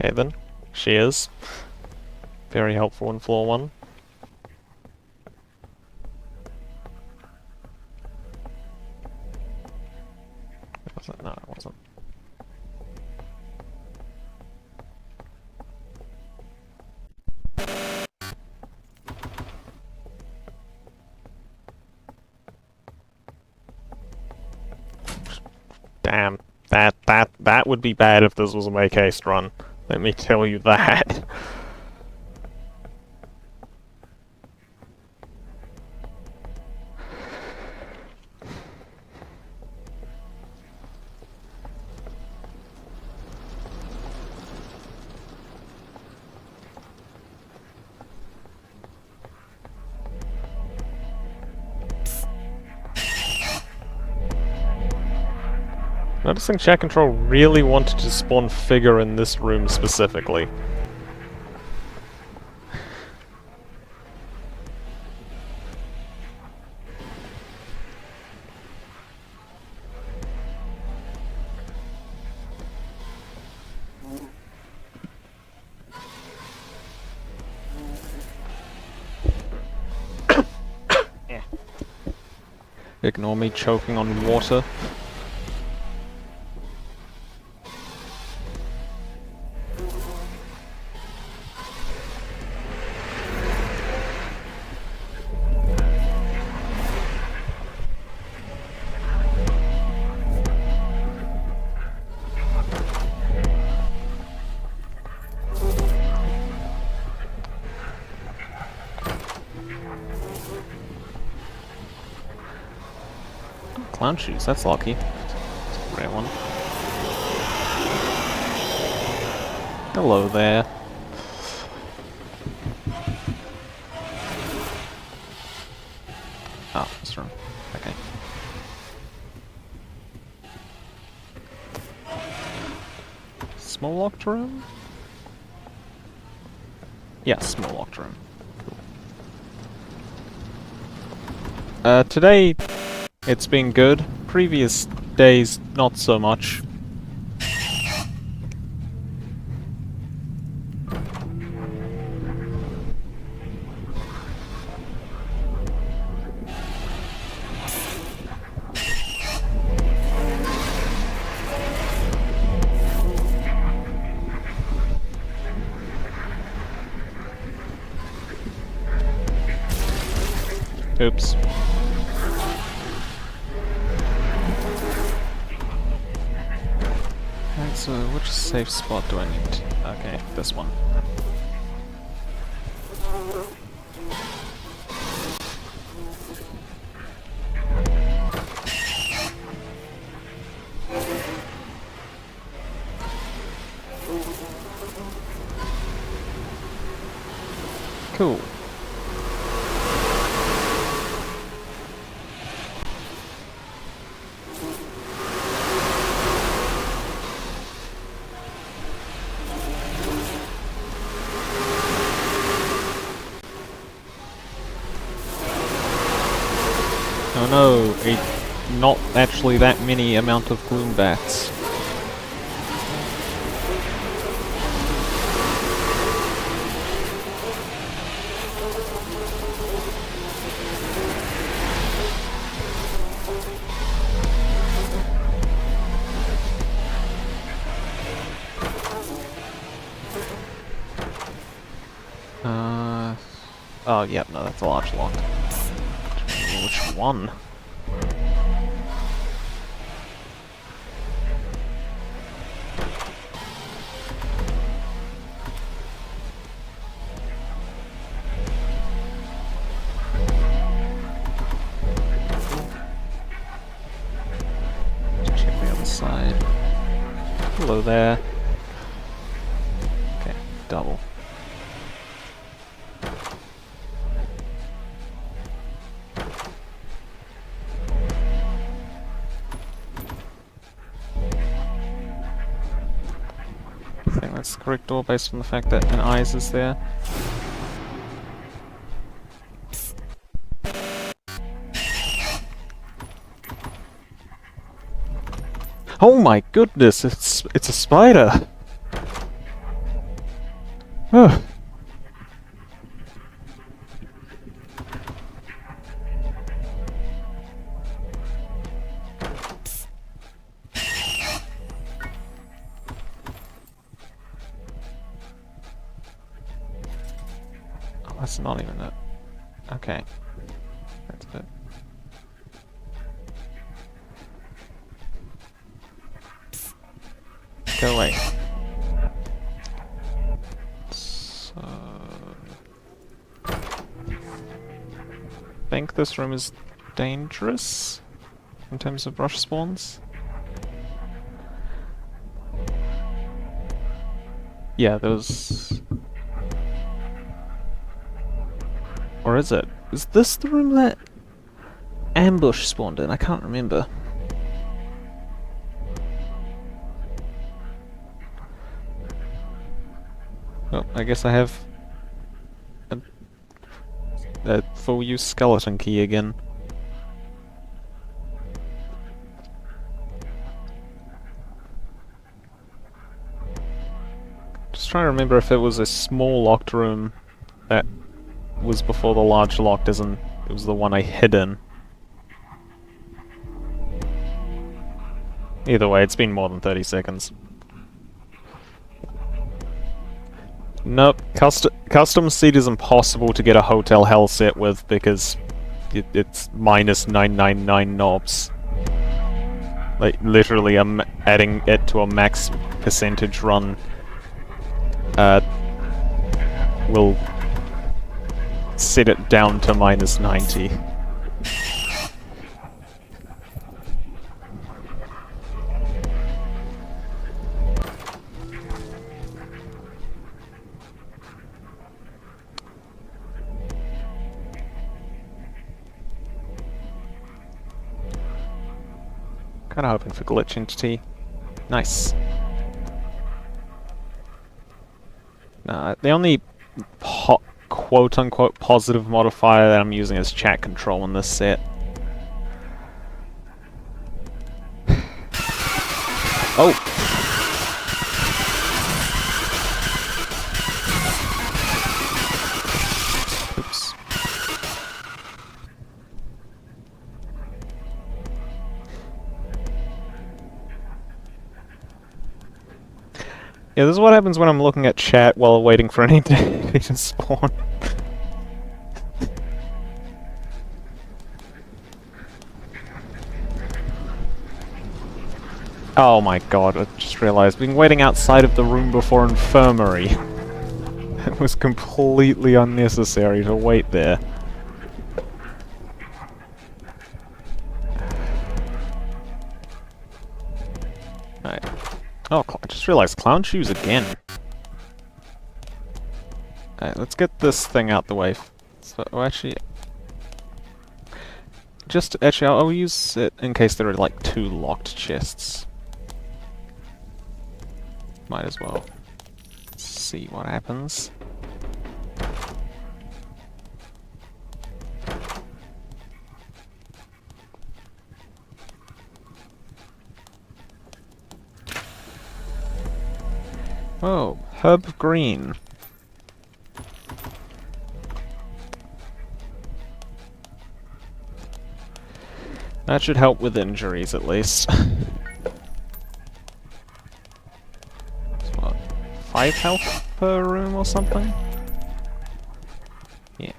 Okay then, shears. Very helpful in floor 1. Was it? No, it wasn't. Damn, that would be bad if this was a make haste run. Let me tell you that. Noticing chat control really wanted to spawn figure in this room specifically. Ignore me choking on water. Clown shoes, that's lucky. That's a great one. Hello there. Oh, that's wrong. Okay. Small locked room? Yeah, small locked room. Cool. Today it's been good. Previous days, not so much. Oops. Alright, so which safe spot do I need? Okay, this one. Cool. Oh no, not actually that many amount of gloom bats. Oh, yep, no, that's a large lock. Which one? Check the other side. Hello there. Okay, double. I think that's the correct door based on the fact that an eyes is there. Oh my goodness, it's a spider. Ugh. Oh, that's not even it. Okay. That's a bit. Go away. So... I think this room is dangerous in terms of rush spawns. Yeah, there's... Or is it? Is this the room that ambush spawned in? I can't remember. Well, I guess I have a full use skeleton key again. Just trying to remember if it was a small locked room that was before the large locked, as in it was the one I hid in. Either way, it's been more than 30 seconds. Nope, custom seat is impossible to get a hotel hell set with because it's minus 999 knobs. Like, literally, I'm adding it to a max percentage run will set it down to minus 90. Kinda hoping for glitch entity. Nice. Nah, the only quote-unquote positive modifier that I'm using is chat control in this set. Oh! Oops. Yeah, this is what happens when I'm looking at chat while waiting for an entity to spawn. Oh my god, I just realized, being waiting outside of the room before infirmary. It was completely unnecessary to wait there. Alright. Oh, I just realized clown shoes again. Alright, let's get this thing out the way. So, actually... Actually, I'll use it in case there are, like, 2 locked chests. Might as well see what happens. Oh, herb green. That should help with injuries, at least. It's what, 5 health per room or something? Yeah.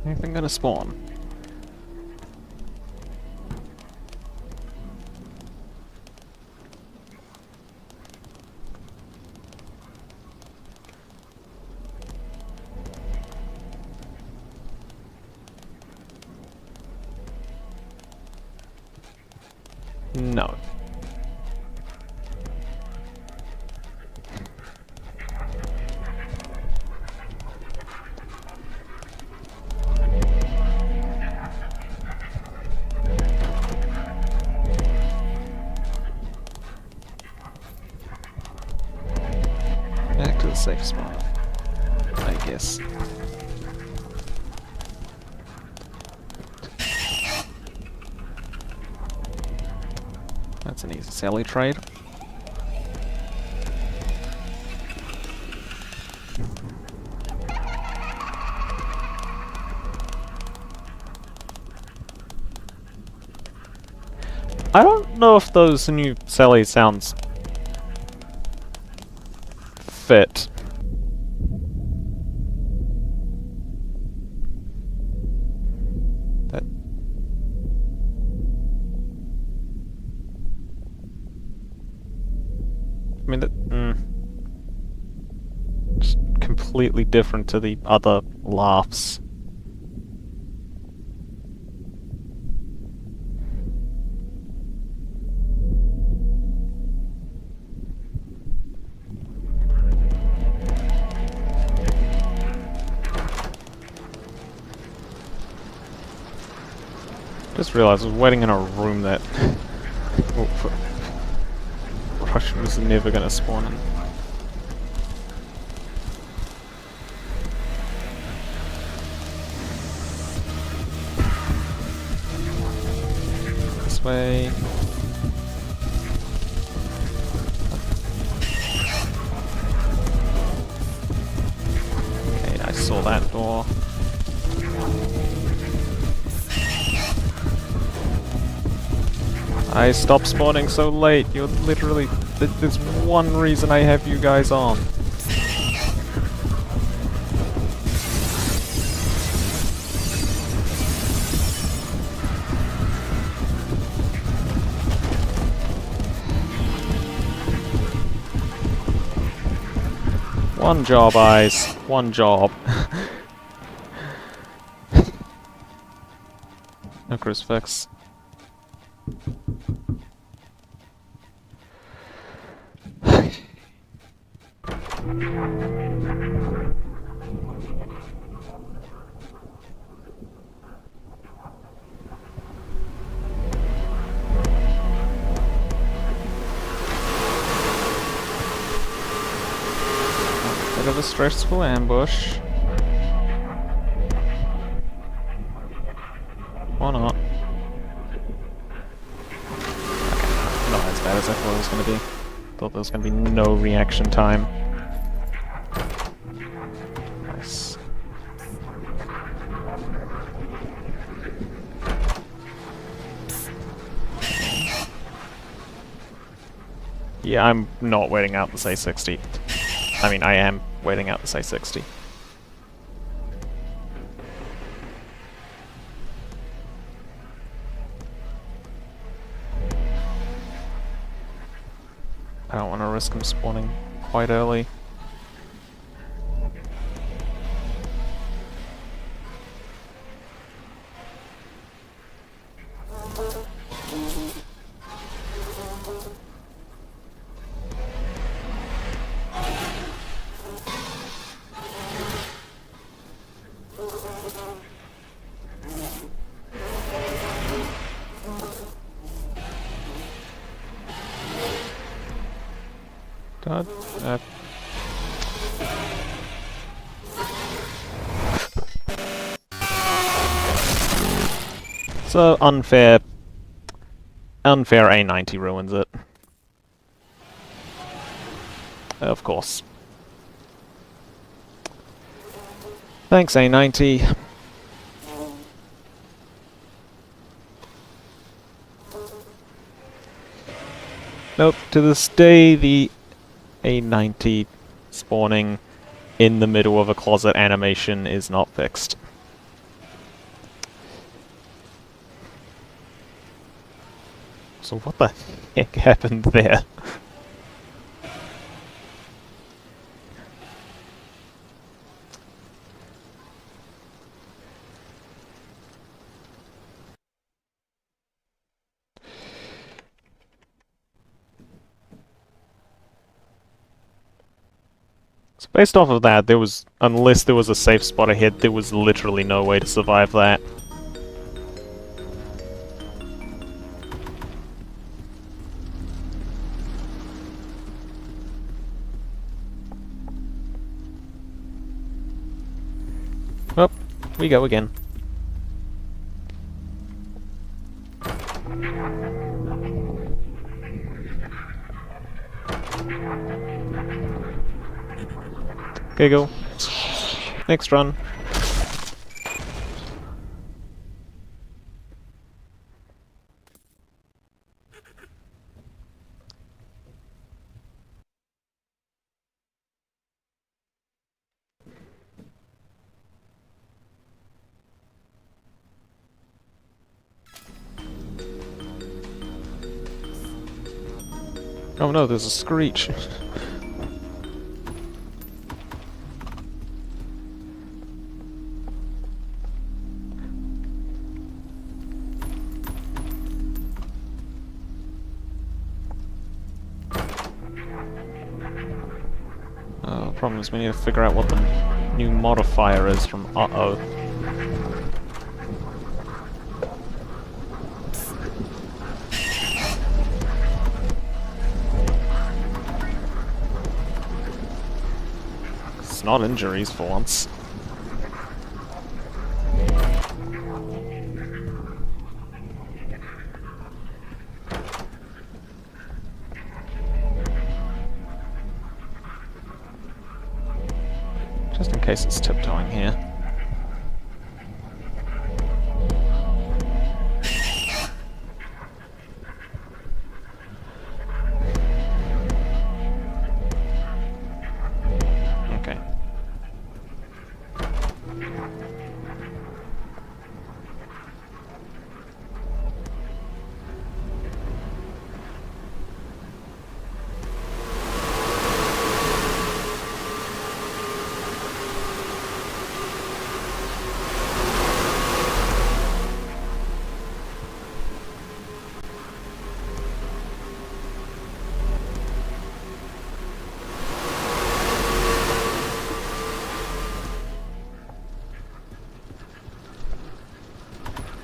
Anything gonna spawn? No. Back to the safe spot, I guess. That's an easy Sally trade. I don't know if those new Sally sounds fit. That mean, just completely different to the other laughs. Just realized I was waiting in a room that Rush was never gonna spawn in. This way. Okay, I saw that door. I stopped spawning so late. You're literally... There's one reason I have you guys on. One job, eyes. One job. No crucifix. Bit of a stressful ambush. Or not. Okay, not as bad as I thought it was going to be. Thought there was going to be no reaction time. Nice. Yeah, I'm not waiting out the say 60. I mean, I am waiting out the say 60. I don't want to risk him spawning quite early. God, so unfair A90 ruins it. Of course. Thanks, A90. Nope, to this day the A90 spawning in the middle of a closet animation is not fixed. So what the heck happened there? So based off of that, there was, unless there was a safe spot ahead, there was literally no way to survive that. Oh, we go again. Okay, go. Next run. Oh no, there's a screech. The problem is we need to figure out what the new modifier is from uh-oh. It's not injuries for once. Just in case it's tiptoeing here. Okay.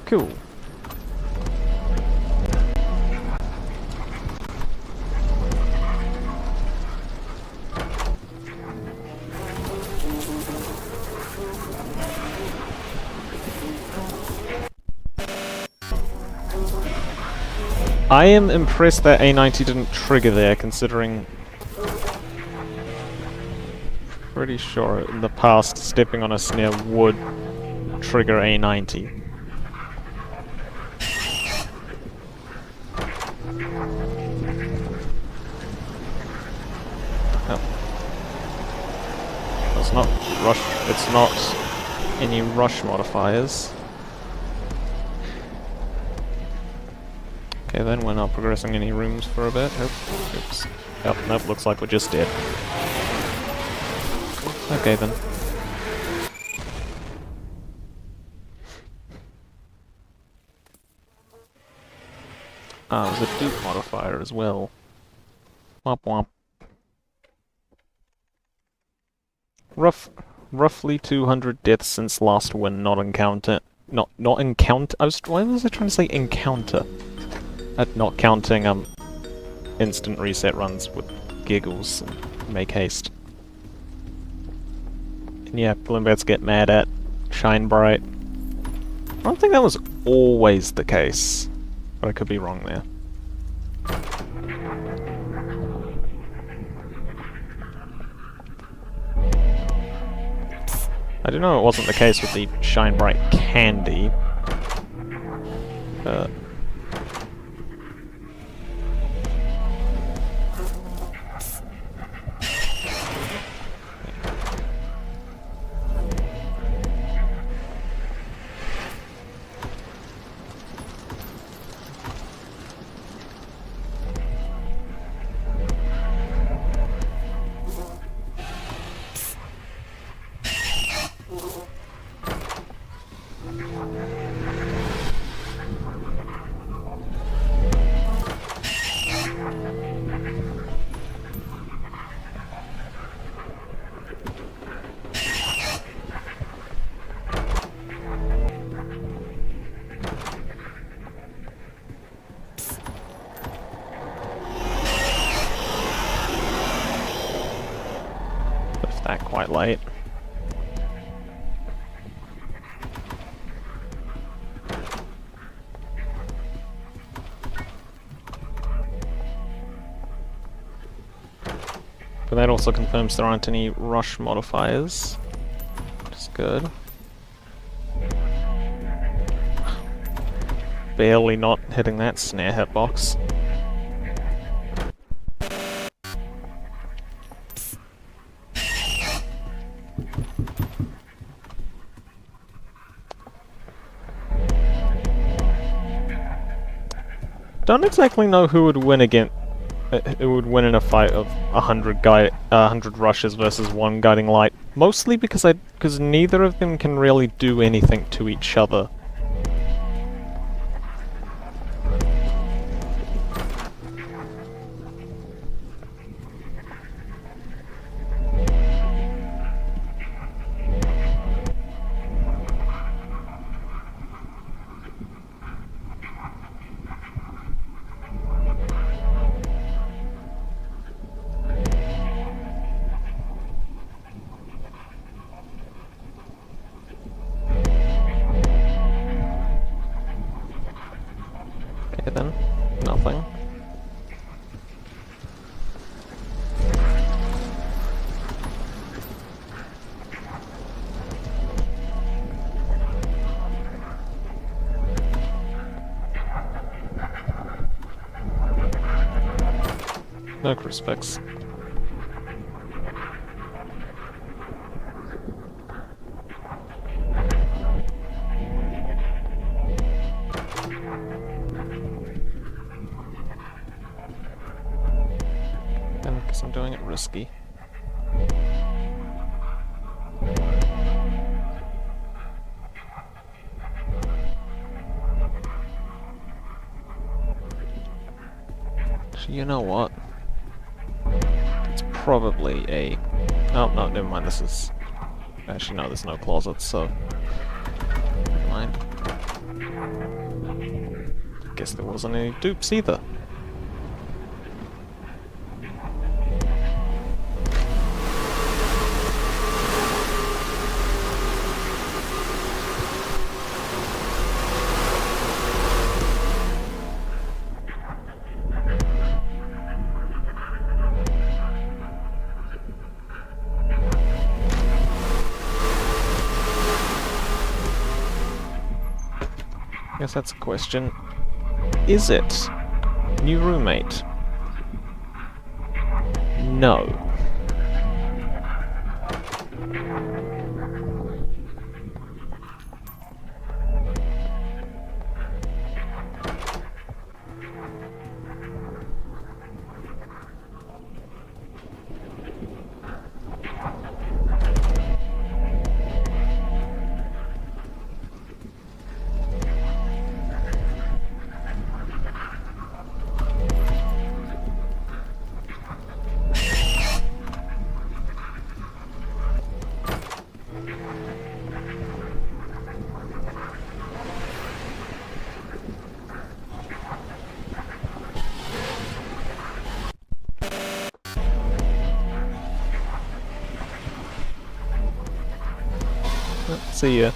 Cool. I am impressed that A90 didn't trigger there, considering... Pretty sure in the past stepping on a snare would trigger A90. It's not rush. It's not any rush modifiers. Okay, then we're not progressing any rooms for a bit. Oops. Yep, nope, looks like we're just dead. Okay then. There's a dupe modifier as well. Womp womp. Roughly 200 deaths since last win, not encounter. Not encounter. Why was I trying to say encounter? Not counting instant reset runs with giggles and make haste. And yeah, Gloombats get mad at Shine Bright. I don't think that was always the case, but I could be wrong there. I do know it wasn't the case with the Shine Bright candy. That quite light. But that also confirms there aren't any rush modifiers, which is good. Barely not hitting that snare hitbox. Don't exactly know who would win against it would win in a fight of 100 rushes versus one guiding light. Mostly because neither of them can really do anything to each other. Okay then, nothing. No crucifix. And because I'm doing it risky. Actually, you know what? It's probably a... Oh, no, never mind, this is... Actually, no, there's no closets, so... Never mind. Guess there wasn't any dupes either. Guess that's a question. Is it? New roommate? No. See ya.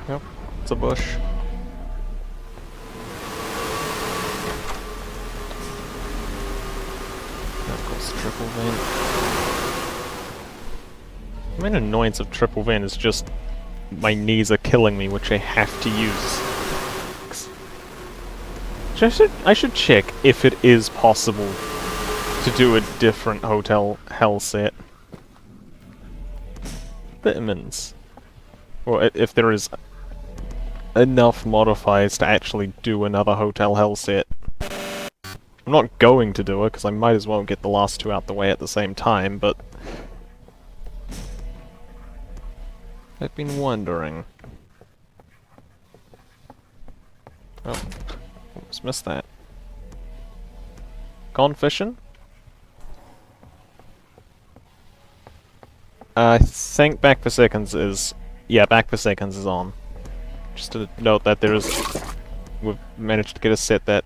Yep, it's a bush. Triple vent. The main annoyance of triple vent is just my knees are killing me, which I have to use. I should check if it is possible to do a different hotel hell set. Vitamins. Or if there is enough modifiers to actually do another hotel hell set. I'm not going to do it, because I might as well get the last two out the way at the same time, but... I've been wondering. Oh, almost missed that. Gone fishing? I think Back for Seconds is... Yeah, Back for Seconds is on. Just to note that there is... We've managed to get a set that...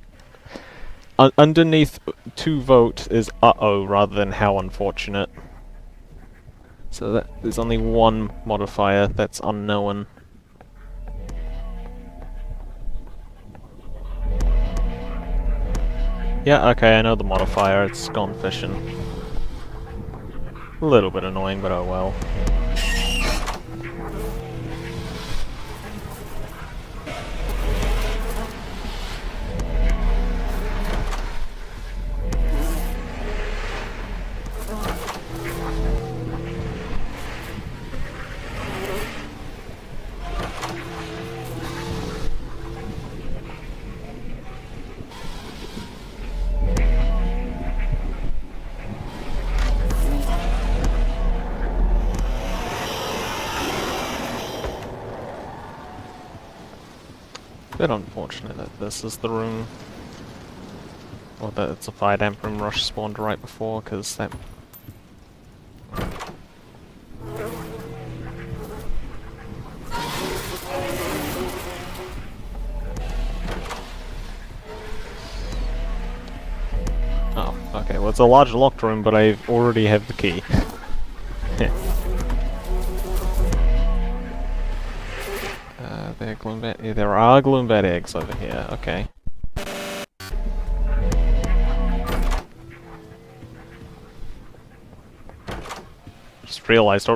underneath 2 vote is uh-oh rather than how unfortunate. So that there's only one modifier that's unknown. Yeah, okay, I know the modifier, it's gone fishing. A little bit annoying, but oh well. Bit unfortunate that this is the room, or that it's a fire damp room rush spawned right before, because that... Oh, okay, well it's a large locked room, but I already have the key. There are gloombat eggs over here, okay. Just realised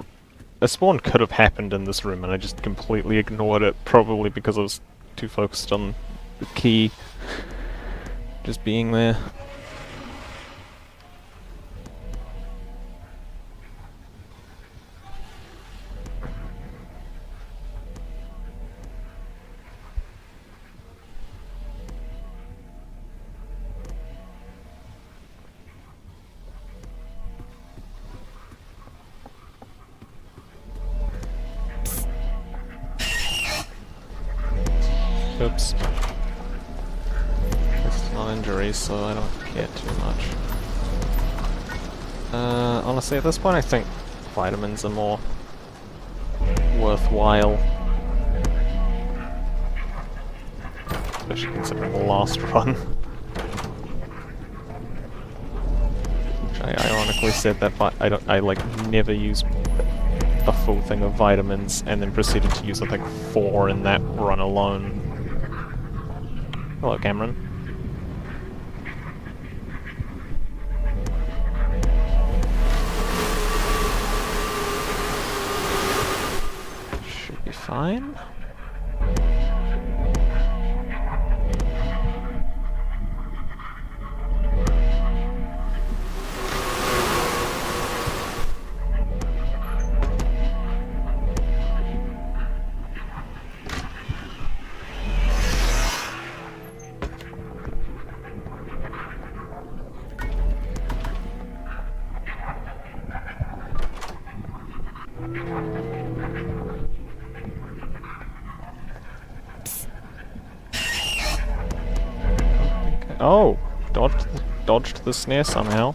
a spawn could have happened in this room and I just completely ignored it, probably because I was too focused on the key just being there. Oops. It's not injuries, so I don't care too much. Honestly, at this point I think vitamins are more worthwhile. Especially considering the last run. Which I ironically said that I like never use a full thing of vitamins and then proceeded to use I think 4 in that run alone. Hello, Cameron. Should be fine. Oh! Dodged the snare somehow.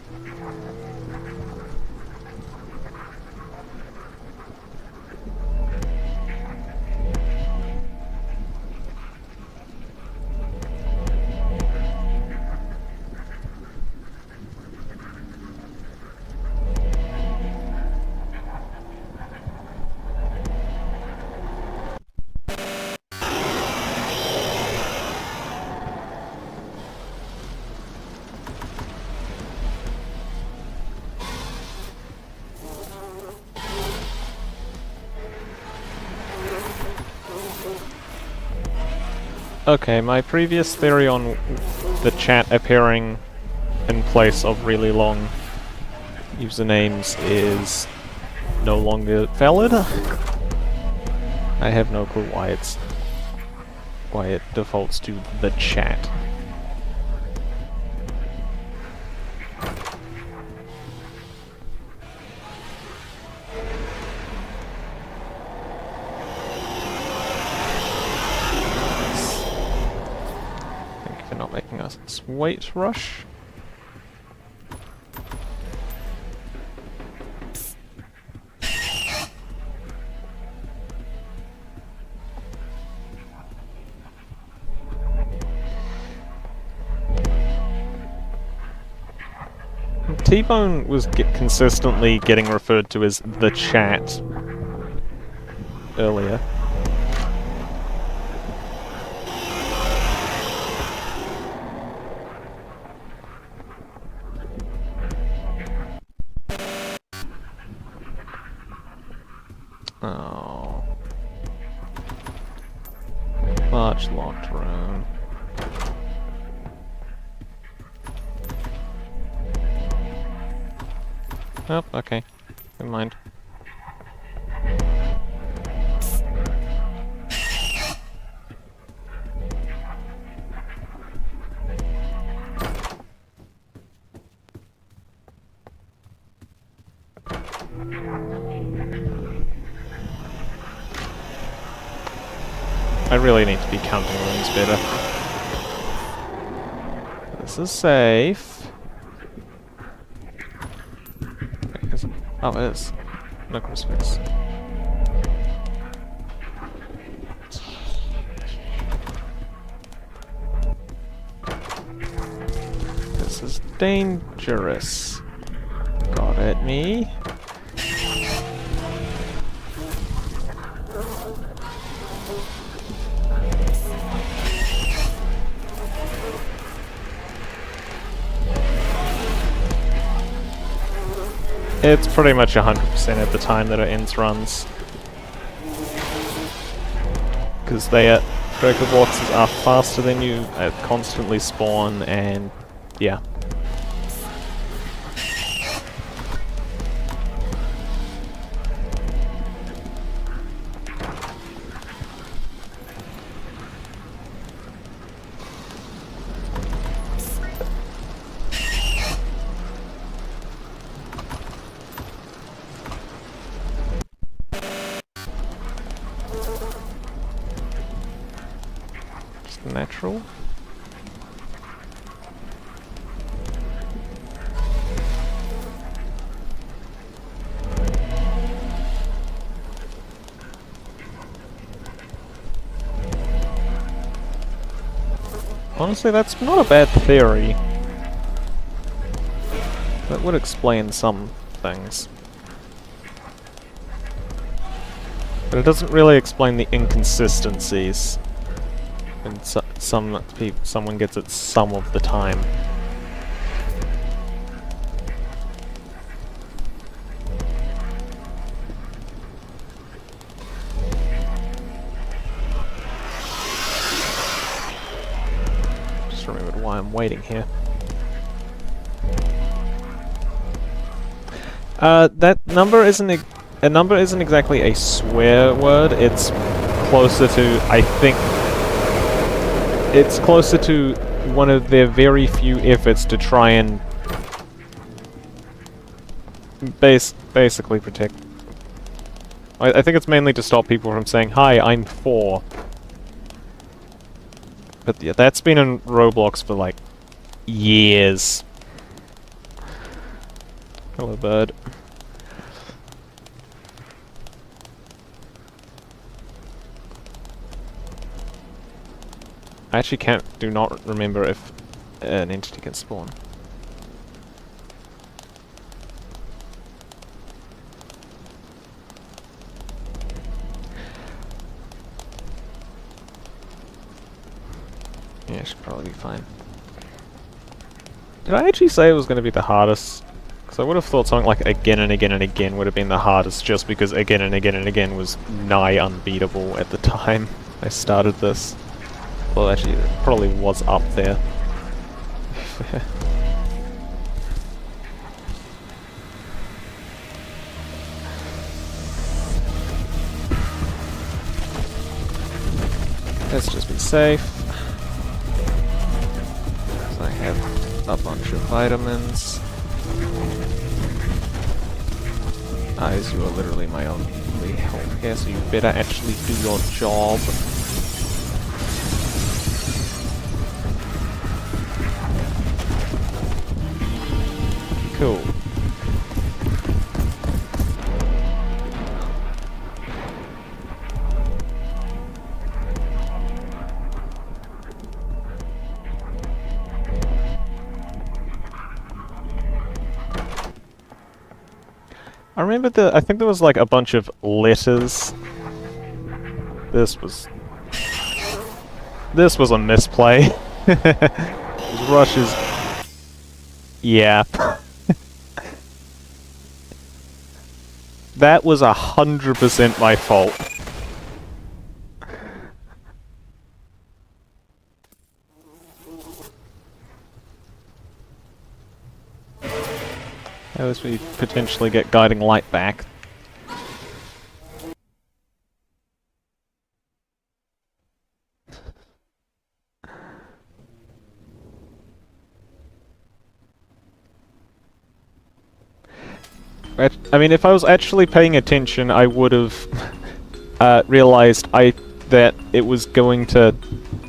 Okay, my previous theory on the chat appearing in place of really long usernames is no longer valid. I have no clue why it defaults to the chat. Not making us sweet rush. T-Bone was consistently getting referred to as the chat earlier. Oh. Large locked room. Oh, okay. Never mind. I really need to be counting rooms better. This is safe. Wait, is it? Oh, it is. No crucifix. This is dangerous. Got at me. It's pretty much 100% at the time that it ends runs. Because Draco boxes are faster than you, constantly spawn, and yeah. Natural. Honestly, that's not a bad theory. That would explain some things. But it doesn't really explain the inconsistencies. And someone gets it some of the time. Just remembered why I'm waiting here. That number isn't a number isn't exactly a swear word. It's closer to, I think. It's closer to one of their very few efforts to try and basically protect. I think it's mainly to stop people from saying, "Hi, I'm 4." But yeah, that's been in Roblox for like years. Hello, bird. I actually do not remember if an entity can spawn. Yeah, it should probably be fine. Did I actually say it was going to be the hardest? Because I would have thought something like again and again and again would have been the hardest, just because again and again and again was nigh unbeatable at the time I started this. Well, actually, it probably was up there. Let's just be safe. So I have a bunch of vitamins. Eyes, you are literally my only help here, so you better actually do your job. Cool. I remember I think there was like a bunch of letters. This was a misplay. Rushes. Yeah. That was 100% my fault. That was we potentially get guiding light back. I mean, if I was actually paying attention, I would have realized I that it was going to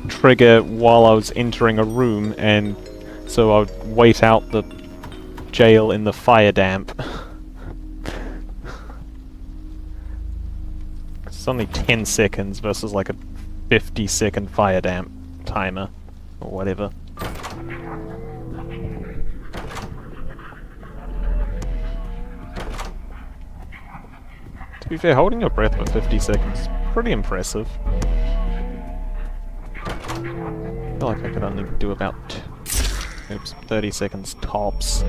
trigger while I was entering a room, and so I would wait out the jail in the fire damp. It's only 10 seconds versus like a 50-second fire damp timer, or whatever. To be fair, holding your breath for 50 seconds is pretty impressive. I feel like I could only do about 30 seconds tops.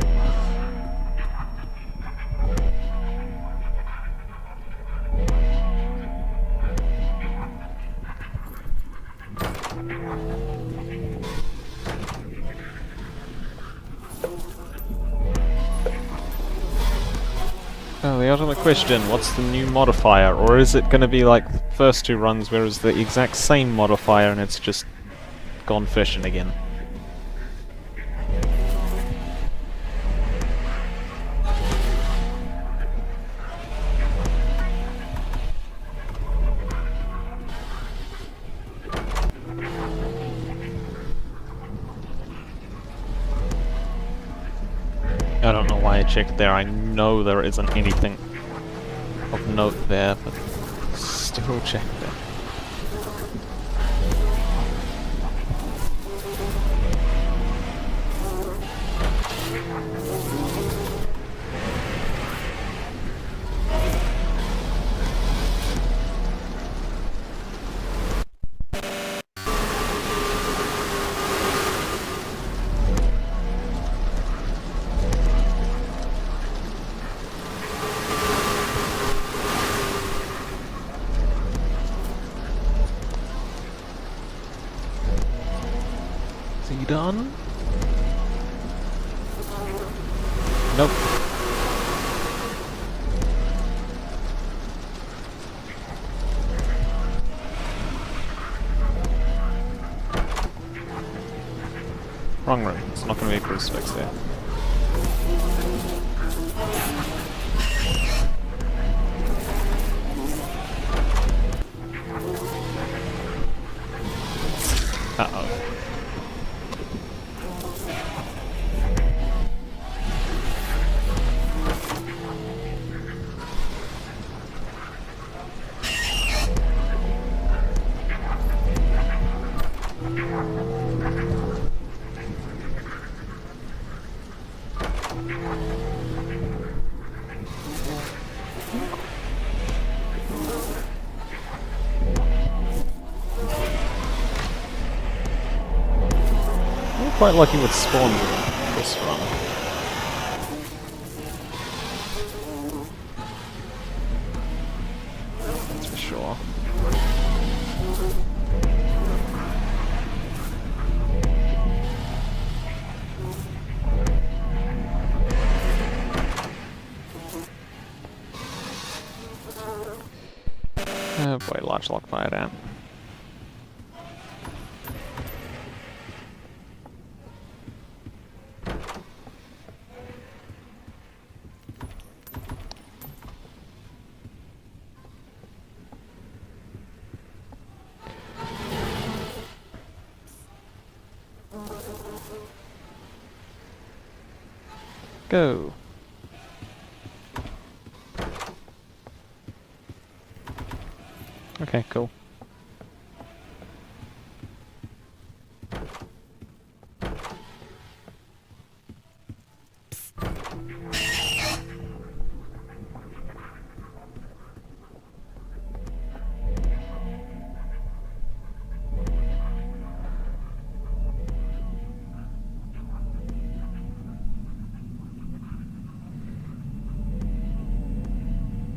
Oh, the ultimate question, what's the new modifier? Or is it going to be like the first two runs where it's the exact same modifier and it's just gone fishing again? I don't know why I checked there. I know there isn't anything of note there, but still check there. Is he done? Nope. Wrong room. It's not going to be a crucifix there. Uh-oh. I'm quite lucky with spawn this run. That's for sure. Oh boy, large lock fire down. Go. Okay, cool.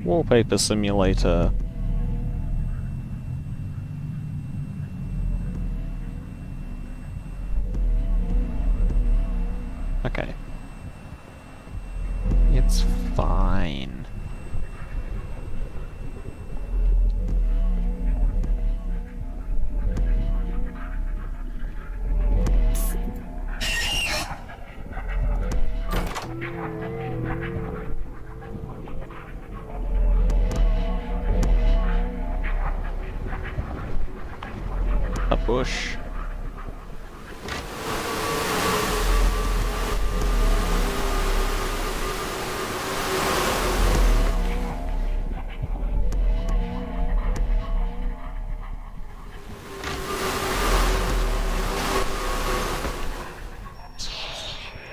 Wallpaper simulator. Okay. It's fine. bush.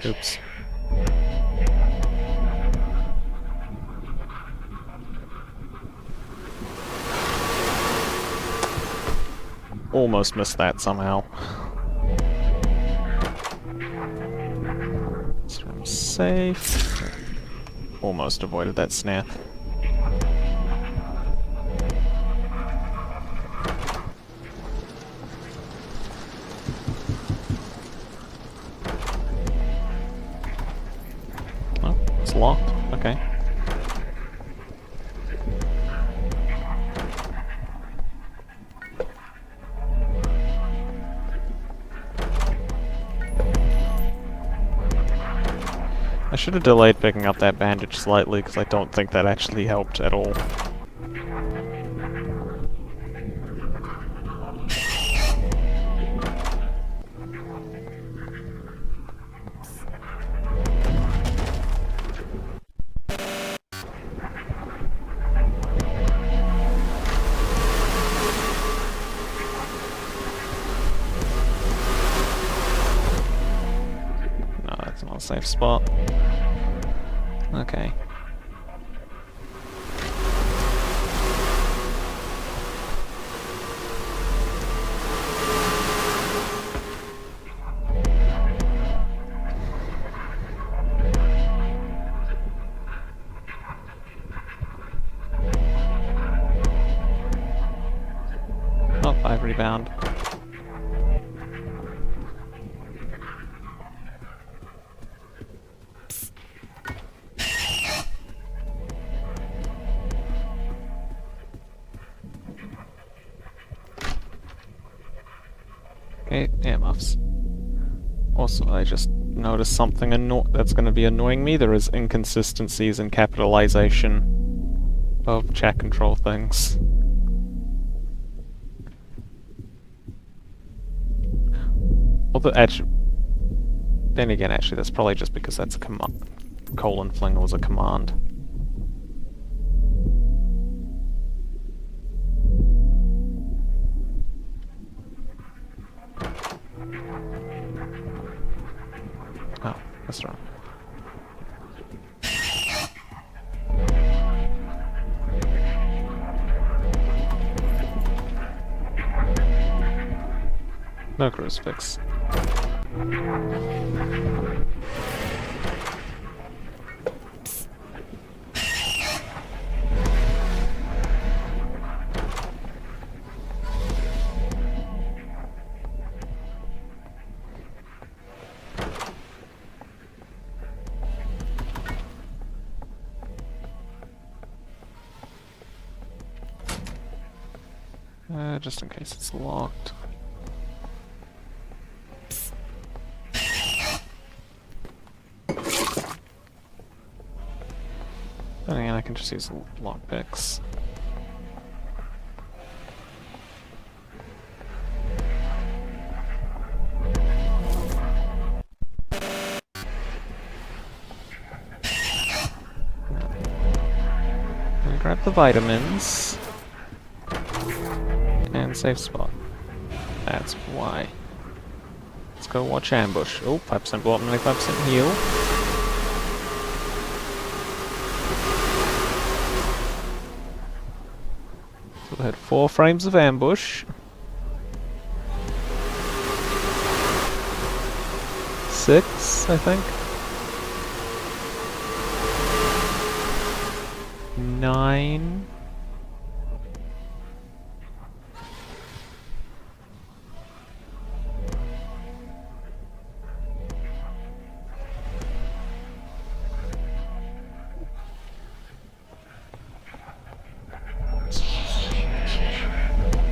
Oops. Almost missed that somehow. So I'm safe. Almost avoided that snare. Oh, it's locked. Okay. I should have delayed picking up that bandage slightly, because I don't think that actually helped at all. No, that's not a safe spot. Okay. Oh, 5 rebound. Okay, earmuffs. Also, I just noticed something that's going to be annoying me. There is inconsistencies in capitalization of chat control things. Although, actually, then again, actually, that's probably just because that's a command. Colon fling was a command. Oh, that's wrong. No crucifix. Just in case it's locked. Then again, I can just use lockpicks. And grab the vitamins. And safe spot. That's why. Let's go watch ambush. Oh, 5% blow up, 95% heal. So we had 4 frames of ambush. 6, I think. 9.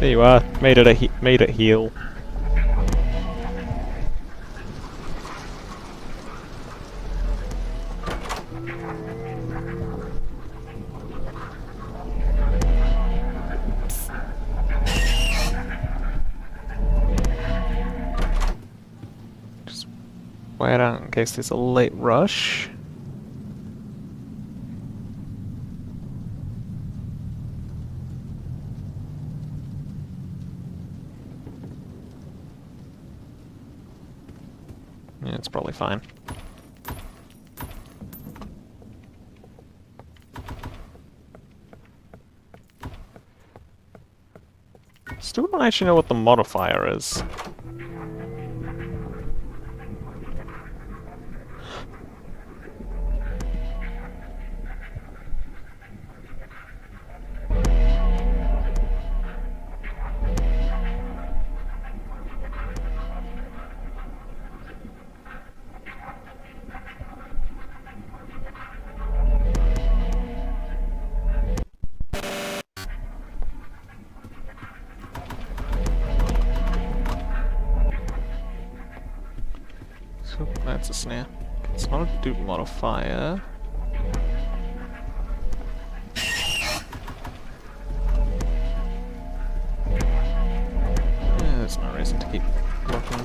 There you are. Made it heal. wait out in case there's a late rush. Yeah, it's probably fine. Still don't actually know what the modifier is. So that's a snare. It's not a dupe modifier. Yeah, there's no reason to keep looking.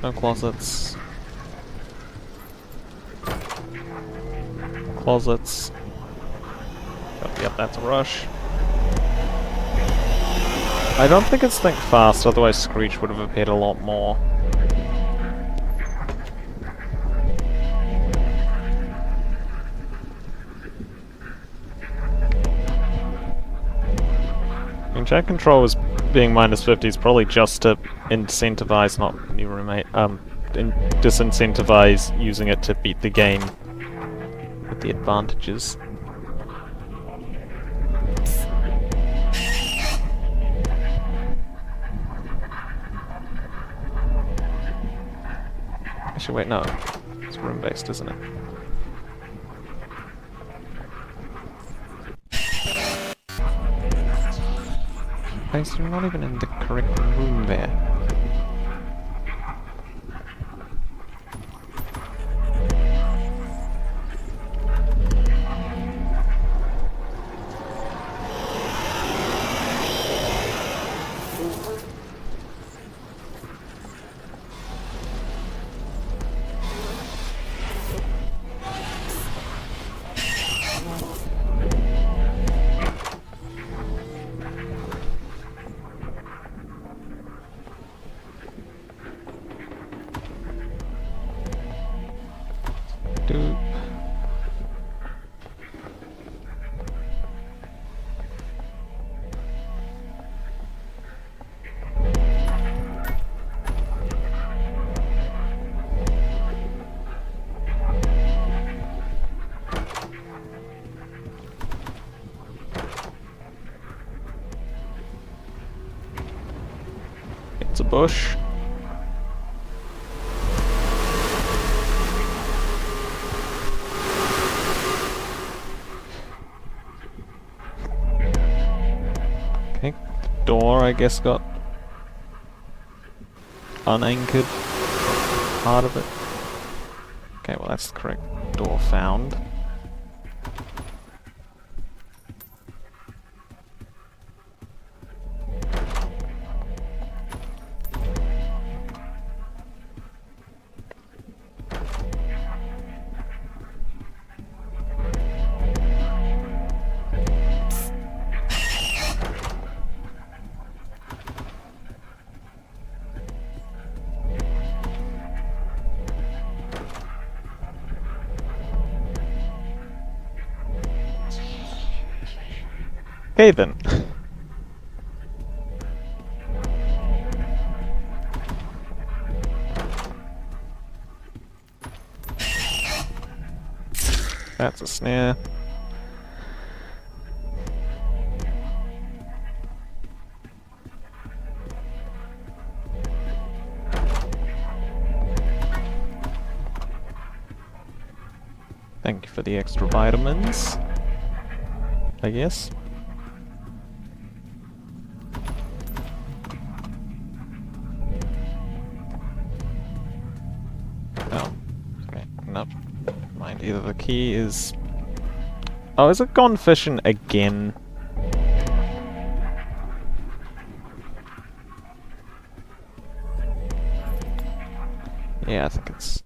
No closets. Closets. Oh, yep, that's a rush. I don't think it's think fast, otherwise Screech would have appeared a lot more. I mean, chat control was being -50 is probably just to incentivize, not new roommate, disincentivize using it to beat the game with the advantages. Actually, wait, no. It's room-based, isn't it? Okay, so you're not even in the correct room there. Dude. It's a bush. Okay, the door I guess got unanchored part of it. Okay, well that's the correct door found. Okay then. That's a snare. Thank you for the extra vitamins, I guess. Oh, okay, no. Mind, either the key is... Oh, is it gone fishing again? Yeah, I think it's...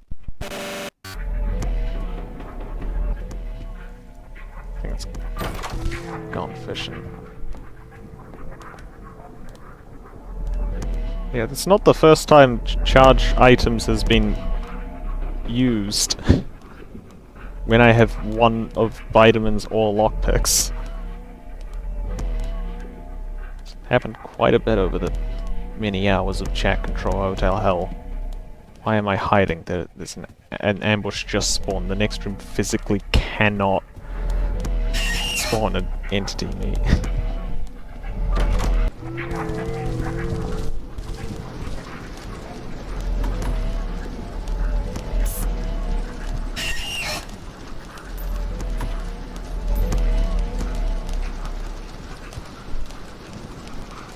gone fishing. Yeah, it's not the first time charge items has been used when I have one of vitamins or lockpicks. It's happened quite a bit over the many hours of chat control hotel hell. Why am I hiding? There's an ambush just spawned. The next room physically cannot spawn an entity me.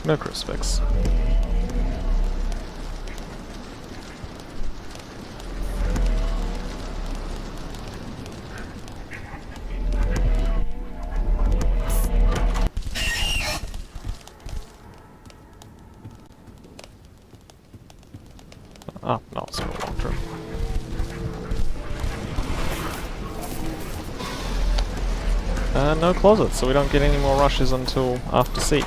No crucifix. Ah, no, it's not walked through. No closets, so we don't get any more rushes until after Seek.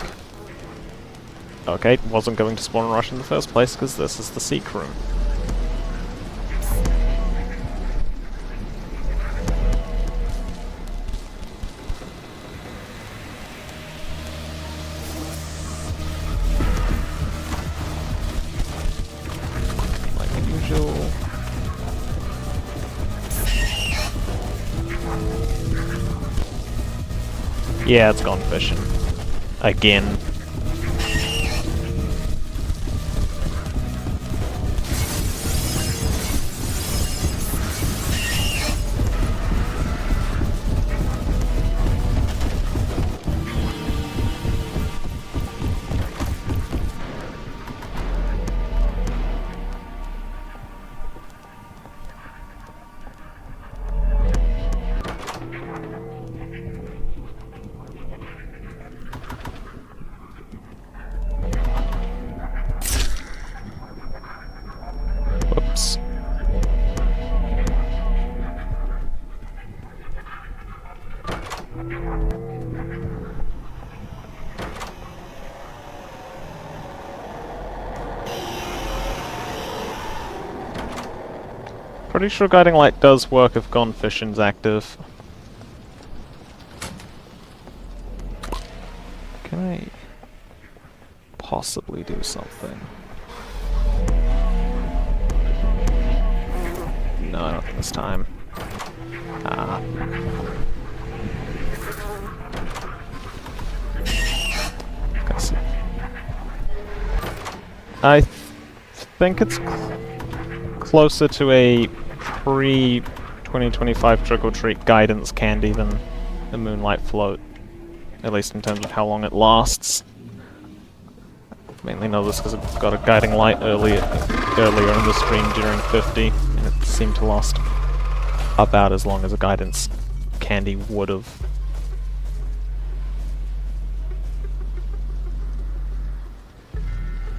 Okay, wasn't going to spawn a rush in the first place, because this is the Seek room. Like usual. Yeah, it's gone fishing. Again. Whoops. Pretty sure guiding light does work if gone fishing's active. Can I possibly do something? No, I don't think this time. Ah. Guess. I think it's closer to a pre-2025 trick-or-treat guidance candy than the Moonlight Float. At least in terms of how long it lasts. Mainly know this because I got a guiding light earlier in the stream during 50, and it seemed to last about as long as a guidance candy would have.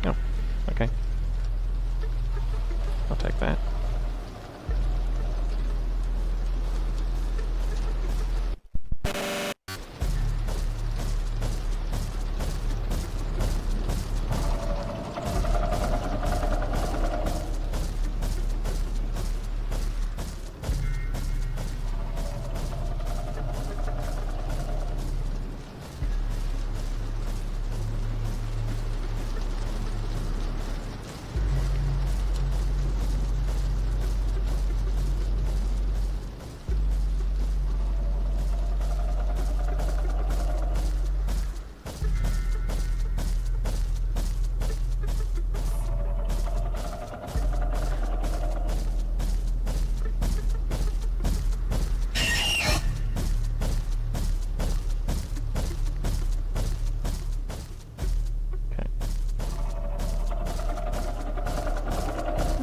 Oh, okay. I'll take that.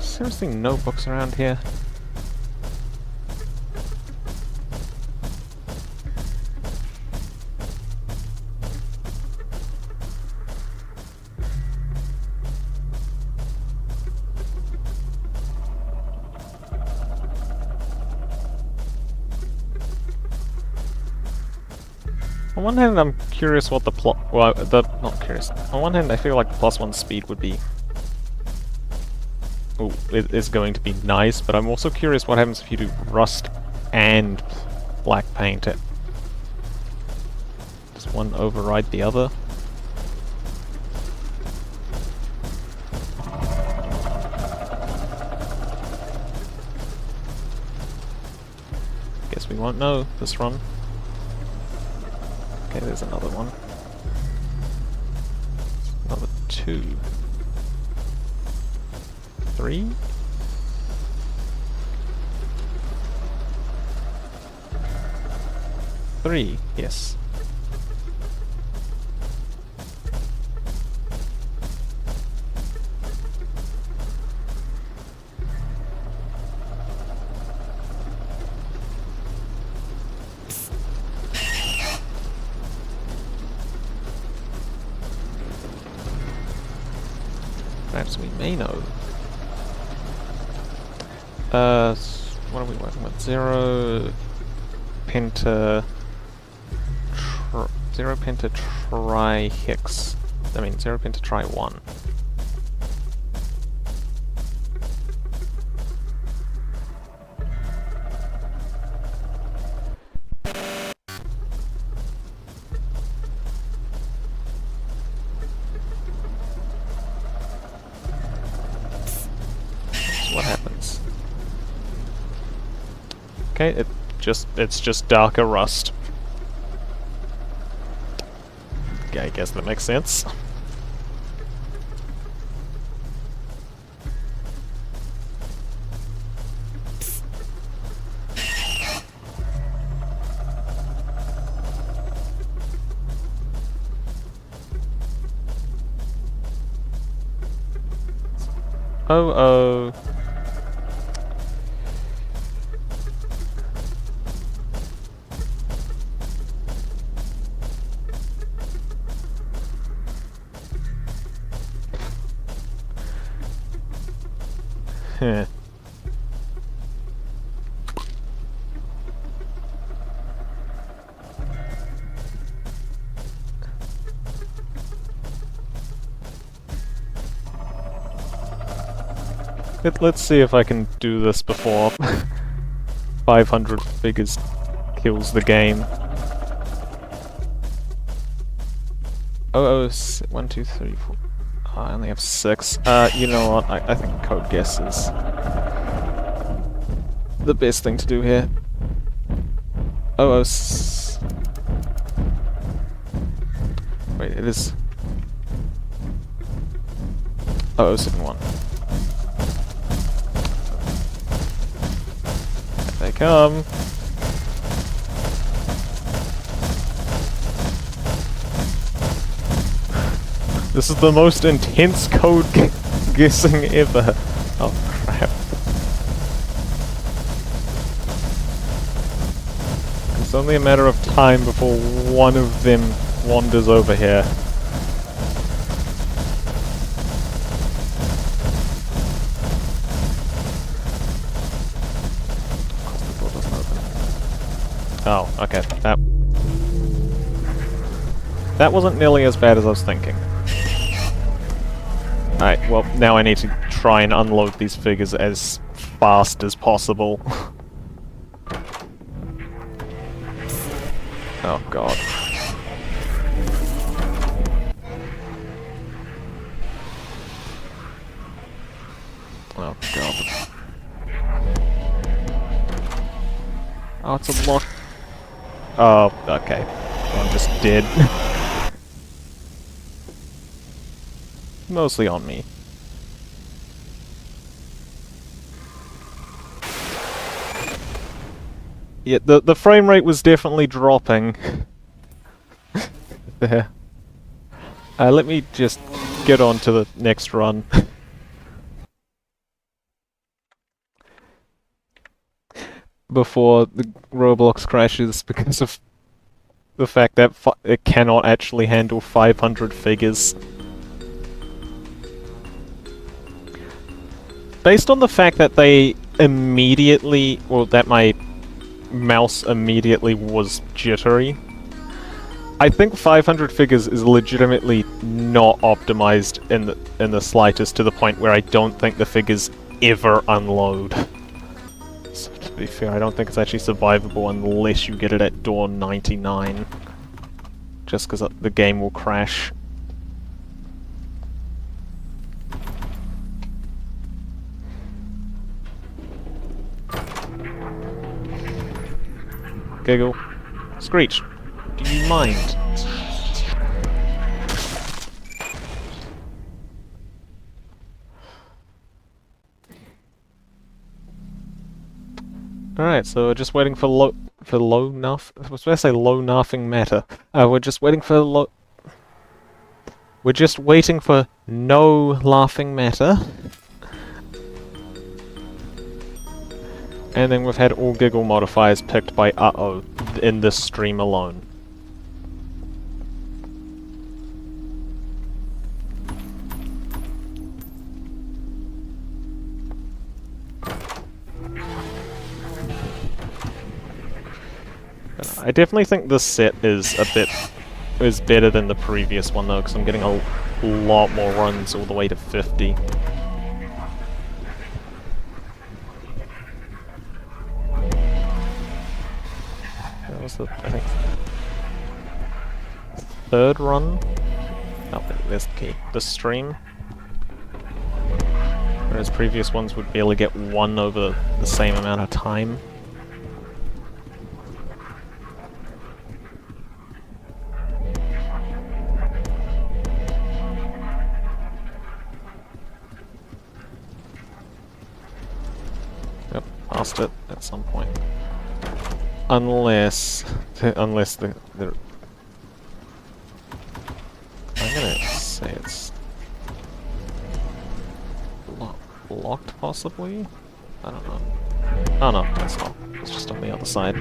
Seriously, no books around here? On one hand, I'm curious what the plot. Well, not curious. On one hand, I feel like +1 speed would be. Oh, it is going to be nice, but I'm also curious what happens if you do rust and black paint it. Does one override the other? Guess we won't know this run. Okay, there's another one. Another 2. 3? Three, yes. Perhaps we may know. What are we working with? 0 penta tri hex. I mean 0 penta tri 1. What happens? Okay, it's just darker rust. Okay, I guess that makes sense. Oh. Heh. Let's see if I can do this before 500 figures kills the game. Oh, 1, 2, 3, 4. Oh, I only have 6. You know what? I think code guess is the best thing to do here. Oh, wait, it is. Oh, 7-1. They come. This is the most intense code guessing ever. Oh crap. It's only a matter of time before one of them wanders over here. Oh, okay. That wasn't nearly as bad as I was thinking. Alright, well, now I need to try and unload these figures as fast as possible. Oh god. Oh god. Oh, it's a lot. Oh, okay. I'm just dead. Mostly on me. Yeah, the frame rate was definitely dropping. There. Let me just get on to the next run. Before the Roblox crashes because of the fact that it cannot actually handle 500 figures. Based on the fact that they immediately, well, that my mouse immediately was jittery, I think 500 figures is legitimately not optimized in the slightest, to the point where I don't think the figures ever unload. So to be fair, I don't think it's actually survivable unless you get it at door 99. Just because the game will crash. Giggle. Screech. Do you mind? Alright, so we're just waiting for low naff. I was going to say low naffing matter. We're just waiting for We're just waiting for no laughing matter. And then we've had all giggle modifiers picked by uh-oh in this stream alone. I definitely think this set is better than the previous one though, because I'm getting a lot more runs all the way to 50. That was the, I think, third run? Oh, there's the key. The stream. Whereas previous ones would barely get one over the same amount of time. Yep, past it at some point. Unless the I'm gonna say it's locked, possibly? I don't know. Oh no, it's not. It's just on the other side.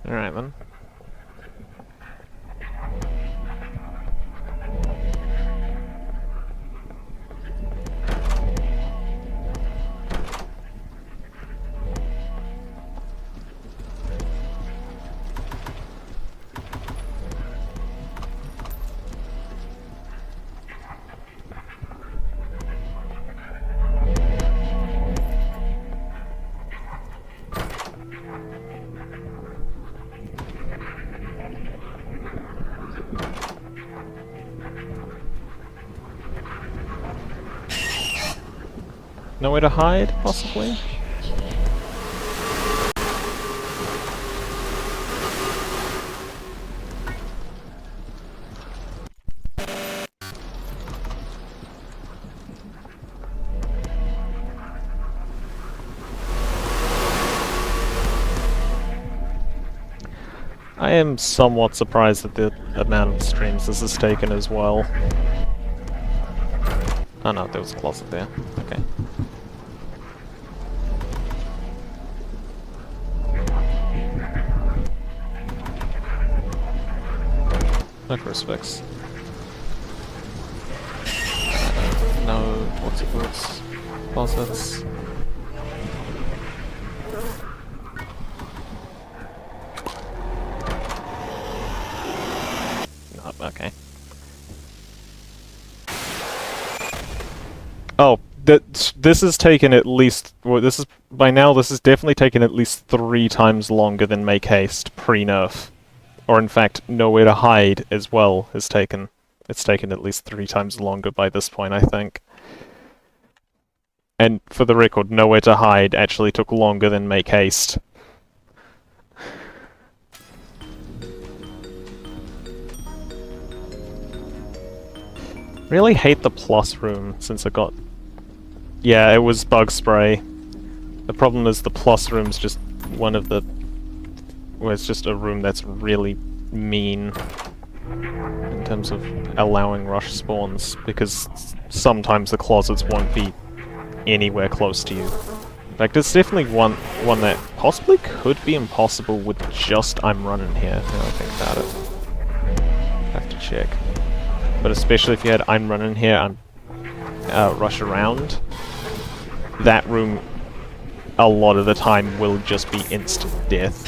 Alright then. Nowhere to hide, possibly? I am somewhat surprised at the amount of streams this has taken as well. Oh no, there was a closet there. Okay. No crucifix. No, what's it called? Closets. Oh, okay. Oh, this has taken at least, well, this is, by now this has definitely taken at least 3 times longer than Make Haste pre-nerf. Or in fact, Nowhere to Hide as well has taken, it's taken at least 3 times longer by this point, I think. And for the record, Nowhere to Hide actually took longer than Make Haste. Really hate the plus room since I got... Yeah, it was bug spray. The problem is the plus room's just one of the... Well, it's just a room that's really mean. in terms of allowing rush spawns, because sometimes the closets won't be anywhere close to you. In fact, it's definitely one that possibly could be impossible with just I'm running here, now I think about it. Have to check. But especially if you had I'm running here and rush around, that room a lot of the time will just be instant death.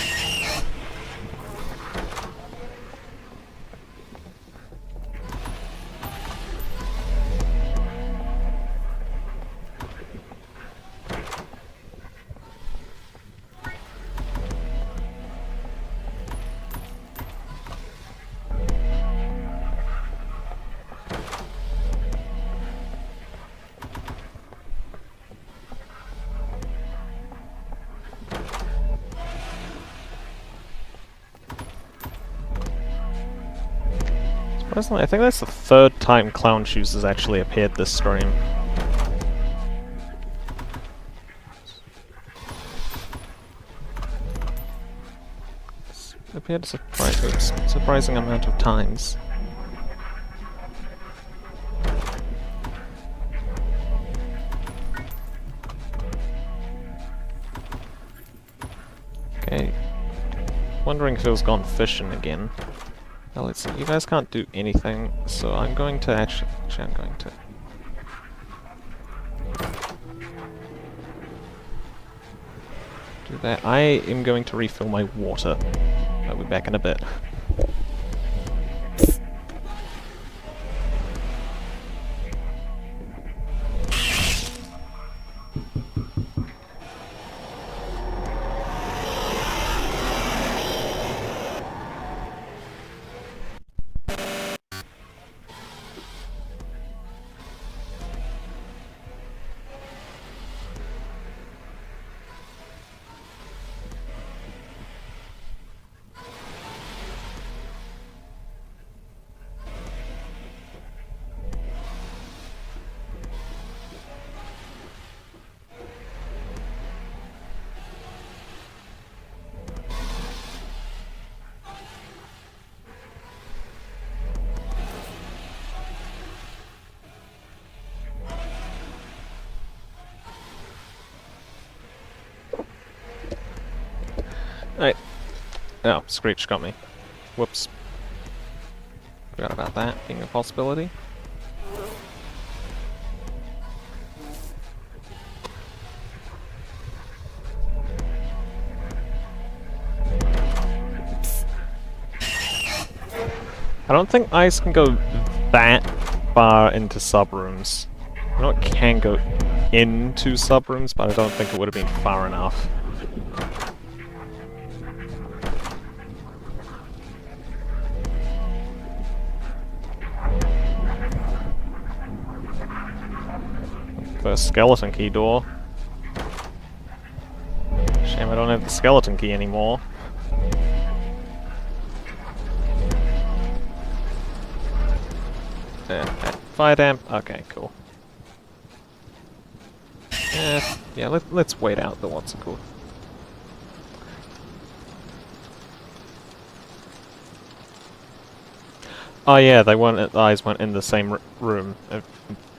Personally, I think that's the third time Clown Shoes has actually appeared this stream. It's appeared a surprising amount of times. Okay. Wondering if it was gone fishing again. Now let's see, you guys can't do anything, so I'm going to actually I'm going to... do that. I am going to refill my water. I'll be back in a bit. Right. Oh, Screech got me. Whoops. Forgot about that being a possibility. I don't think ice can go that far into subrooms. I know it can go into subrooms, but I don't think it would have been far enough. First skeleton key door. Shame I don't have the skeleton key anymore. Fire damp? Okay, cool. Yeah, let's wait out the what's it called. Oh yeah, the eyes weren't in the same room.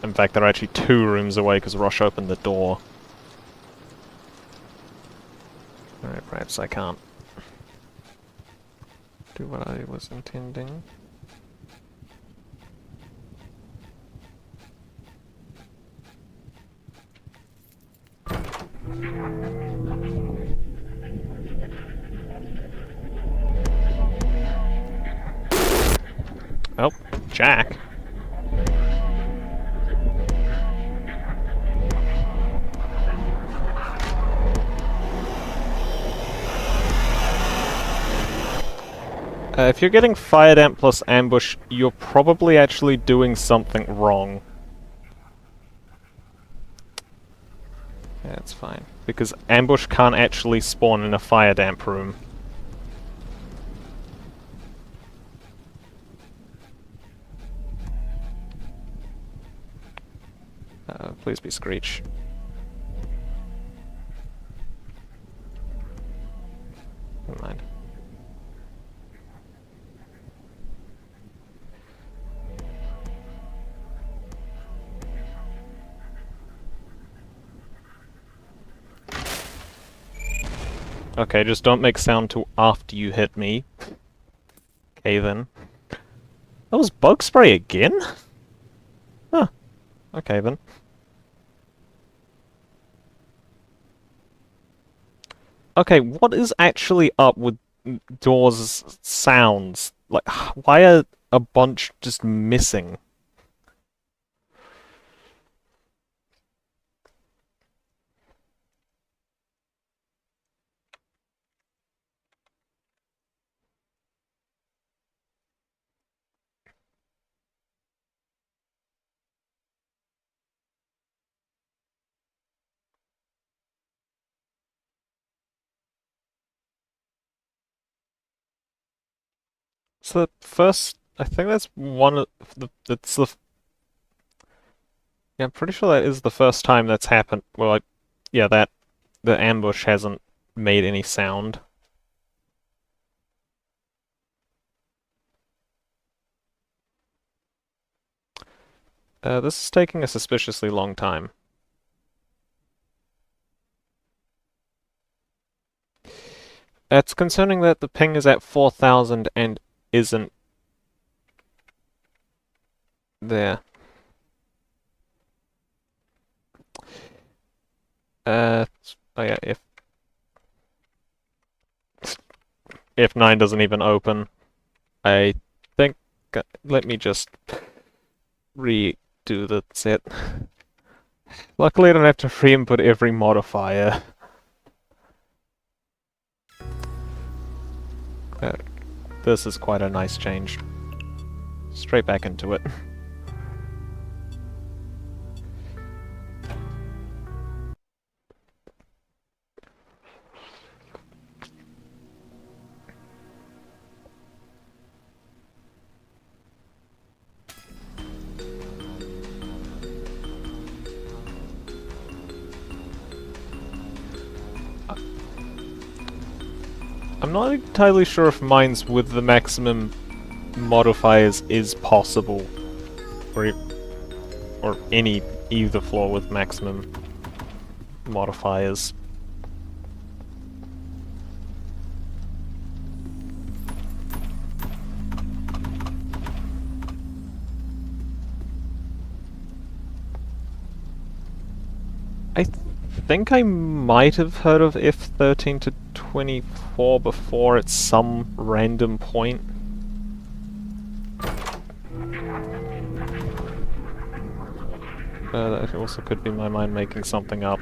In fact, they're actually 2 rooms away because Rosh opened the door. Alright, perhaps I can't do what I was intending. Oh, Jack. If you're getting fire damp plus ambush, you're probably actually doing something wrong. Yeah, that's fine. Because ambush can't actually spawn in a fire damp room. Please be Screech. Never mind. Okay, just don't make sound till after you hit me. Okay then. That was bug spray again? Huh. Okay then. Okay, what is actually up with doors' sounds? Like, why are a bunch just missing? So the first, I think that's one of that's the, yeah, I'm pretty sure that is the first time that's happened. Well, like, yeah, that, the ambush hasn't made any sound. This is taking a suspiciously long time. It's concerning that the ping is at 4,000 and isn't there. Oh yeah, if 9 doesn't even open, I think, let me just redo the set. Luckily I don't have to re-input every modifier. Uh, this is quite a nice change. Straight back into it. I'm not entirely sure if mines with the maximum modifiers is possible, or either floor with maximum modifiers. I think I might have heard of F13 to 24 before at some random point. That also could be my mind making something up.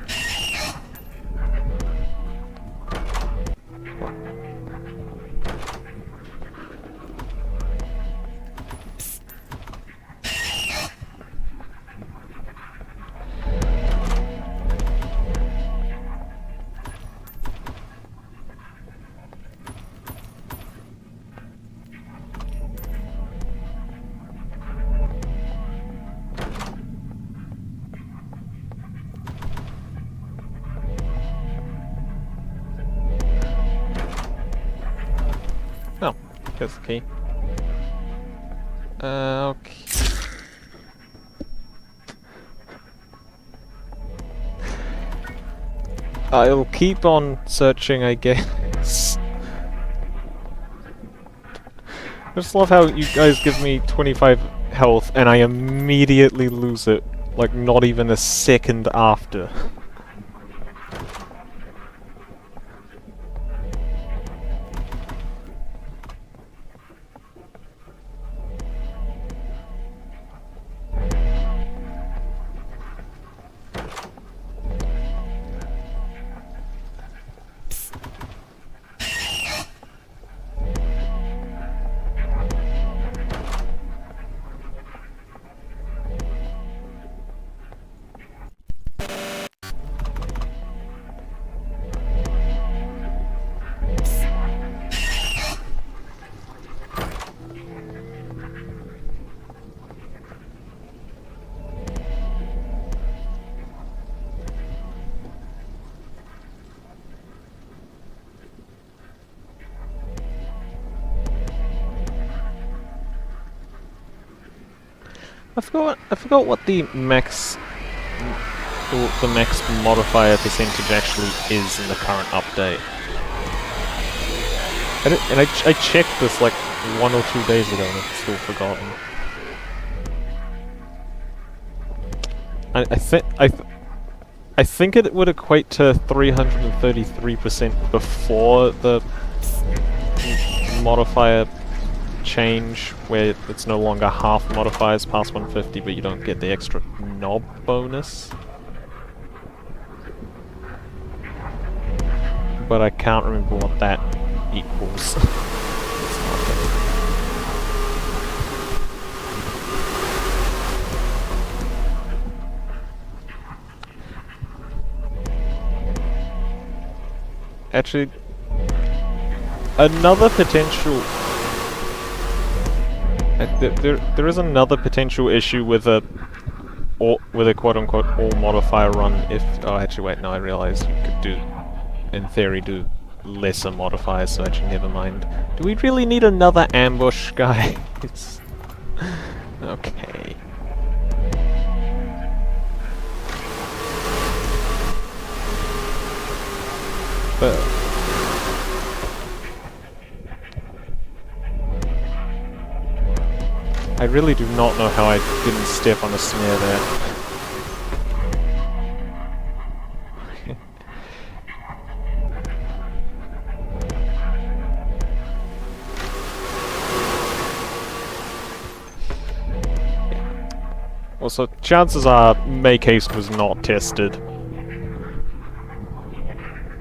Oh, here's the key. Okay. I'll keep on searching, I guess. I just love how you guys give me 25 health and I immediately lose it, like not even a second after. I forgot what the max modifier percentage actually is in the current update. I checked this like 1 or 2 days ago and I've still forgotten. I think it would equate to 333% before the modifier change, where it's no longer half modifiers past 150, but you don't get the extra knob bonus. But I can't remember what that equals. Actually, another potential... there is another potential issue with a quote-unquote all-modifier run if... Oh, actually, wait, no, I realized you could do... in theory, do lesser modifiers, so actually, never mind. Do we really need another ambush guy? It's... okay. But... I really do not know how I didn't step on a snare there. Also, chances are make haste was not tested.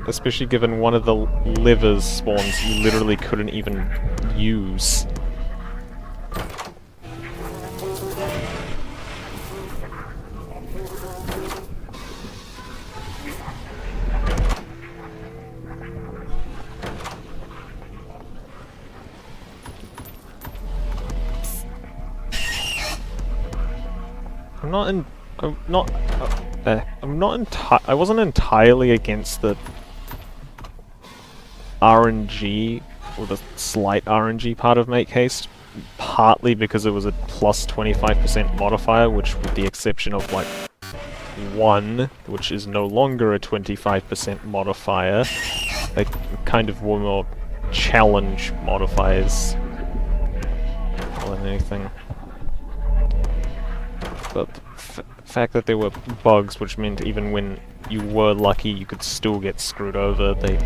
Especially given one of the levers spawns you literally couldn't even use. I wasn't entirely against the RNG, or the slight RNG part of Make Haste, partly because it was a plus 25% modifier, which with the exception of like 1, which is no longer a 25% modifier, they kind of were more challenge modifiers more than anything. But the fact that there were bugs, which meant even when you were lucky you could still get screwed over, they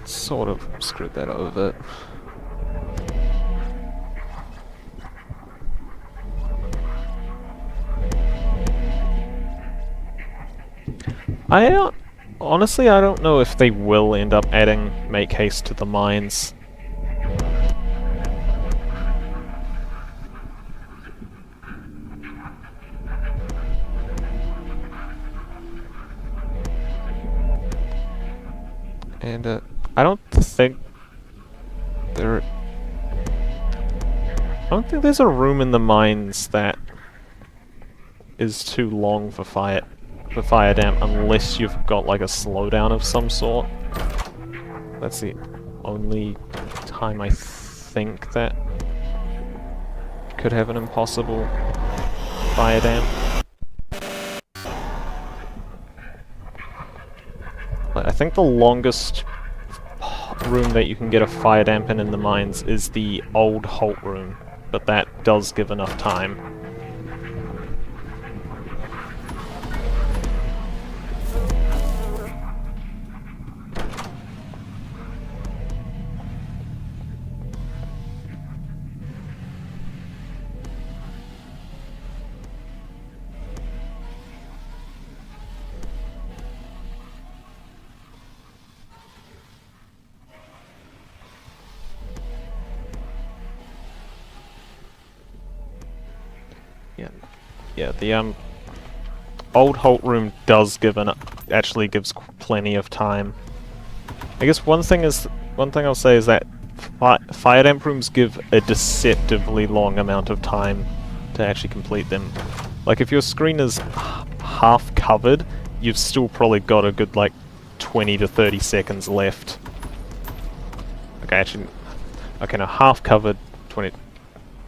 sort of screwed that over. Honestly, I don't know if they will end up adding Make Haste to the mines. And I don't think there's a room in the mines that is too long for fire damp unless you've got like a slowdown of some sort. That's the only time I think that could have an impossible fire damp. I think the longest room that you can get a fire damp in the mines is the old halt room, but that does give enough time. Yeah, the old halt room does actually gives plenty of time. I guess one thing I'll say is that fire damp rooms give a deceptively long amount of time to actually complete them. Like if your screen is half covered, you've still probably got a good like 20 to 30 seconds left. Okay, no, half covered, 20.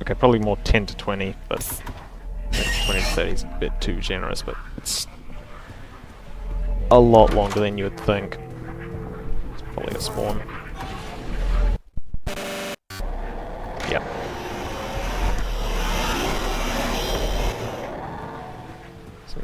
Okay, probably more 10 to 20, but 20 to 30 is a bit too generous, but it's... a lot longer than you would think. It's probably a spawn. Yep. So,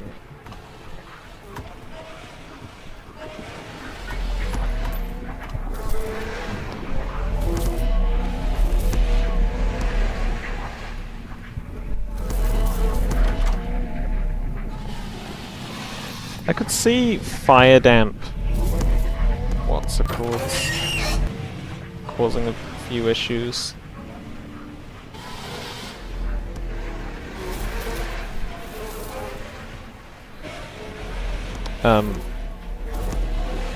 I could see fire damp, what's it called, causing a few issues.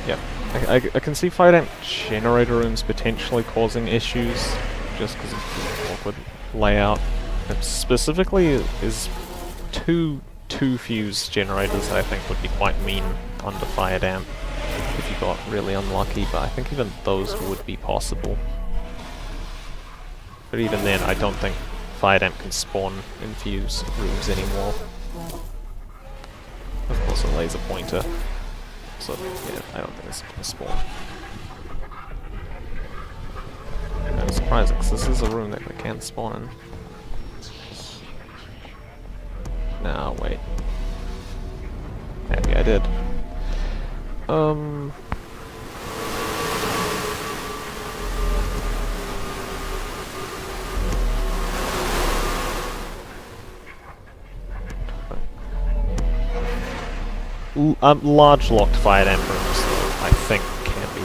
Yeah, I can see fire damp generator rooms potentially causing issues, just because of the awkward layout. But specifically, is two fuse generators that I think would be quite mean under fire damp if you got really unlucky, but I think even those would be possible. But even then, I don't think fire damp can spawn in fuse rooms anymore. Of course, a laser pointer. So yeah, I don't think it's gonna spawn. I'm surprising, because this is a room that we can spawn in. No, wait. Maybe I did. Large locked fire damp rooms, I think, can be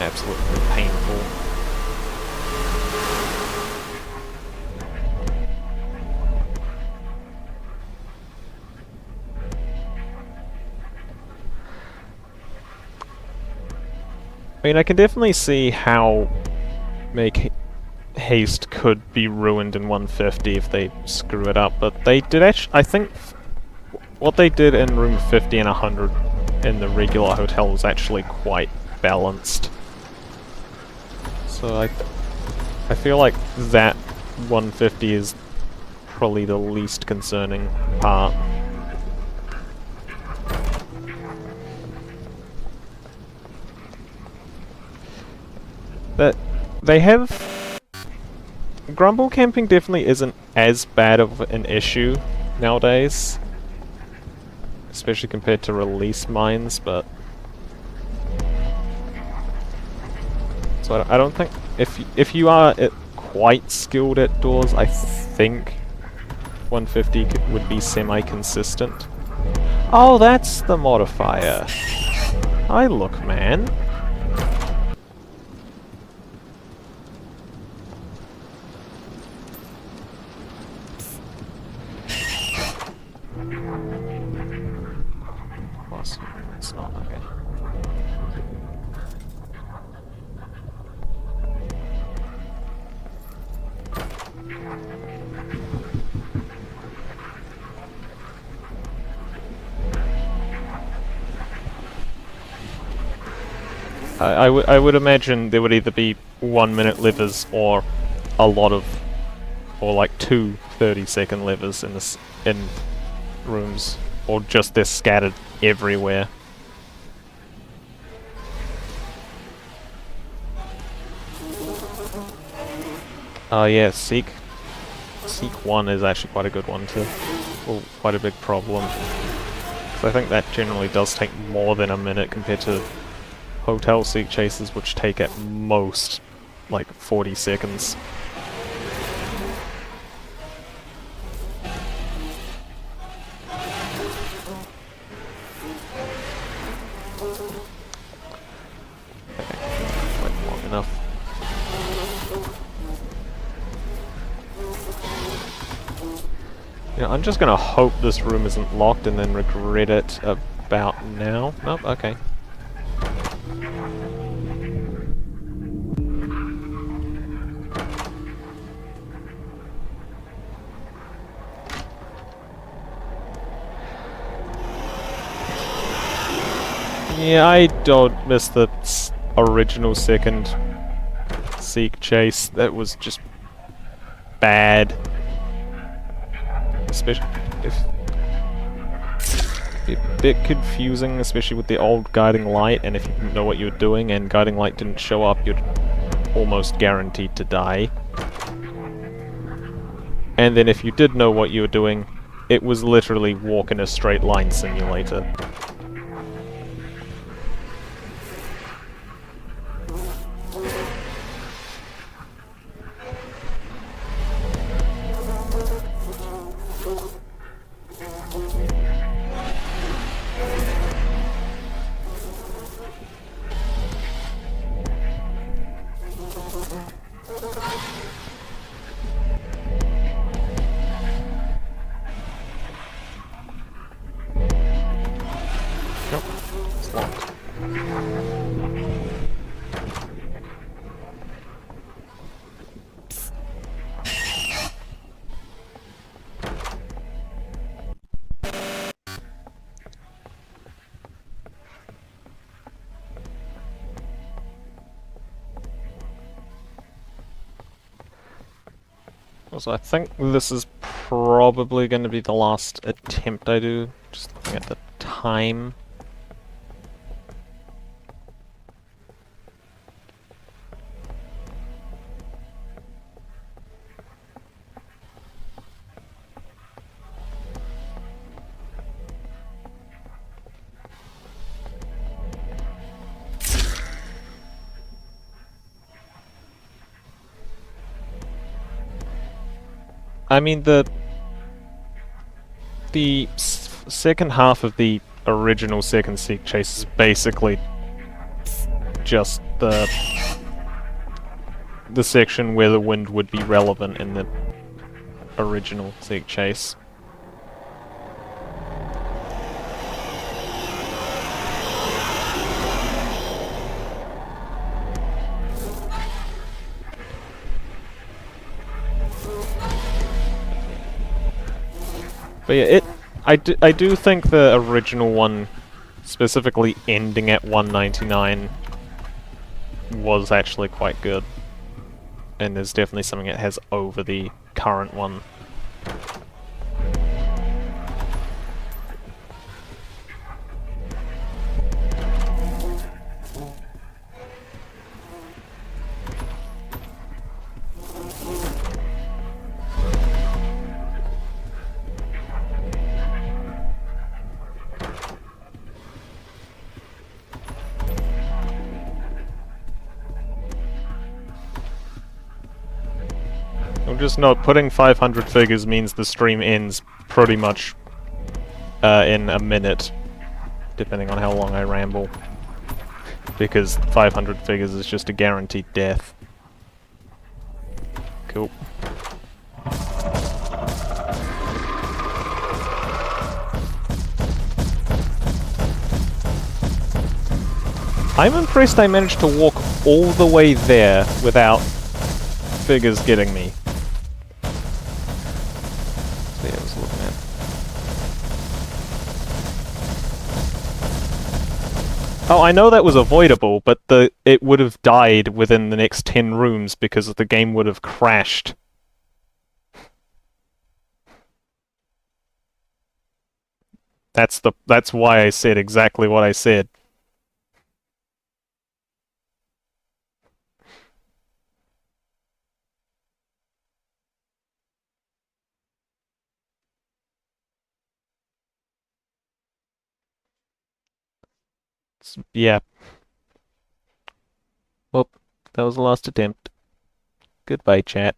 absolutely painful. I mean, I can definitely see how make haste could be ruined in 150 if they screw it up, but they did actually, I think what they did in room 50 and 100 in the regular hotel was actually quite balanced. So I feel like that 150 is probably the least concerning part. But they have... Grumble camping definitely isn't as bad of an issue nowadays, especially compared to release mines, but... So I don't think... If you are quite skilled at doors, I think 150 would be semi-consistent. Oh, that's the modifier! Hi, look, man. It's not, okay. I would imagine there would either be 1 minute livers or a lot of, or like 2 30-second livers in this in rooms, or just they're scattered everywhere. Oh yeah, Seek 1 is actually quite a good one too. Well, quite a big problem. So I think that generally does take more than a minute compared to hotel Seek chases, which take at most like 40 seconds. Enough. You know, I'm just gonna hope this room isn't locked and then regret it about now. Nope, okay. Yeah, I don't miss the original second Seek chase. That was just bad. Especially if... be a bit confusing, especially with the old guiding light, and if you didn't know what you were doing and guiding light didn't show up, you're almost guaranteed to die. And then if you did know what you were doing, it was literally walk in a straight line simulator. Nope, it's locked. So I think this is probably going to be the last attempt I do, just looking at the time. I mean, the second half of the original second seek chase is basically just the section where the wind would be relevant in the original seek chase. But yeah, I do think the original one, specifically ending at 199, was actually quite good. And there's definitely something it has over the current one. Just note, putting 500 figures means the stream ends pretty much in a minute, depending on how long I ramble. Because 500 figures is just a guaranteed death. Cool. I'm impressed I managed to walk all the way there without figures getting me. I was looking at. Oh, I know that was avoidable, but it would have died within the next 10 rooms because the game would have crashed. That's why I said exactly what I said. Yeah. Well, that was the last attempt. Goodbye, chat.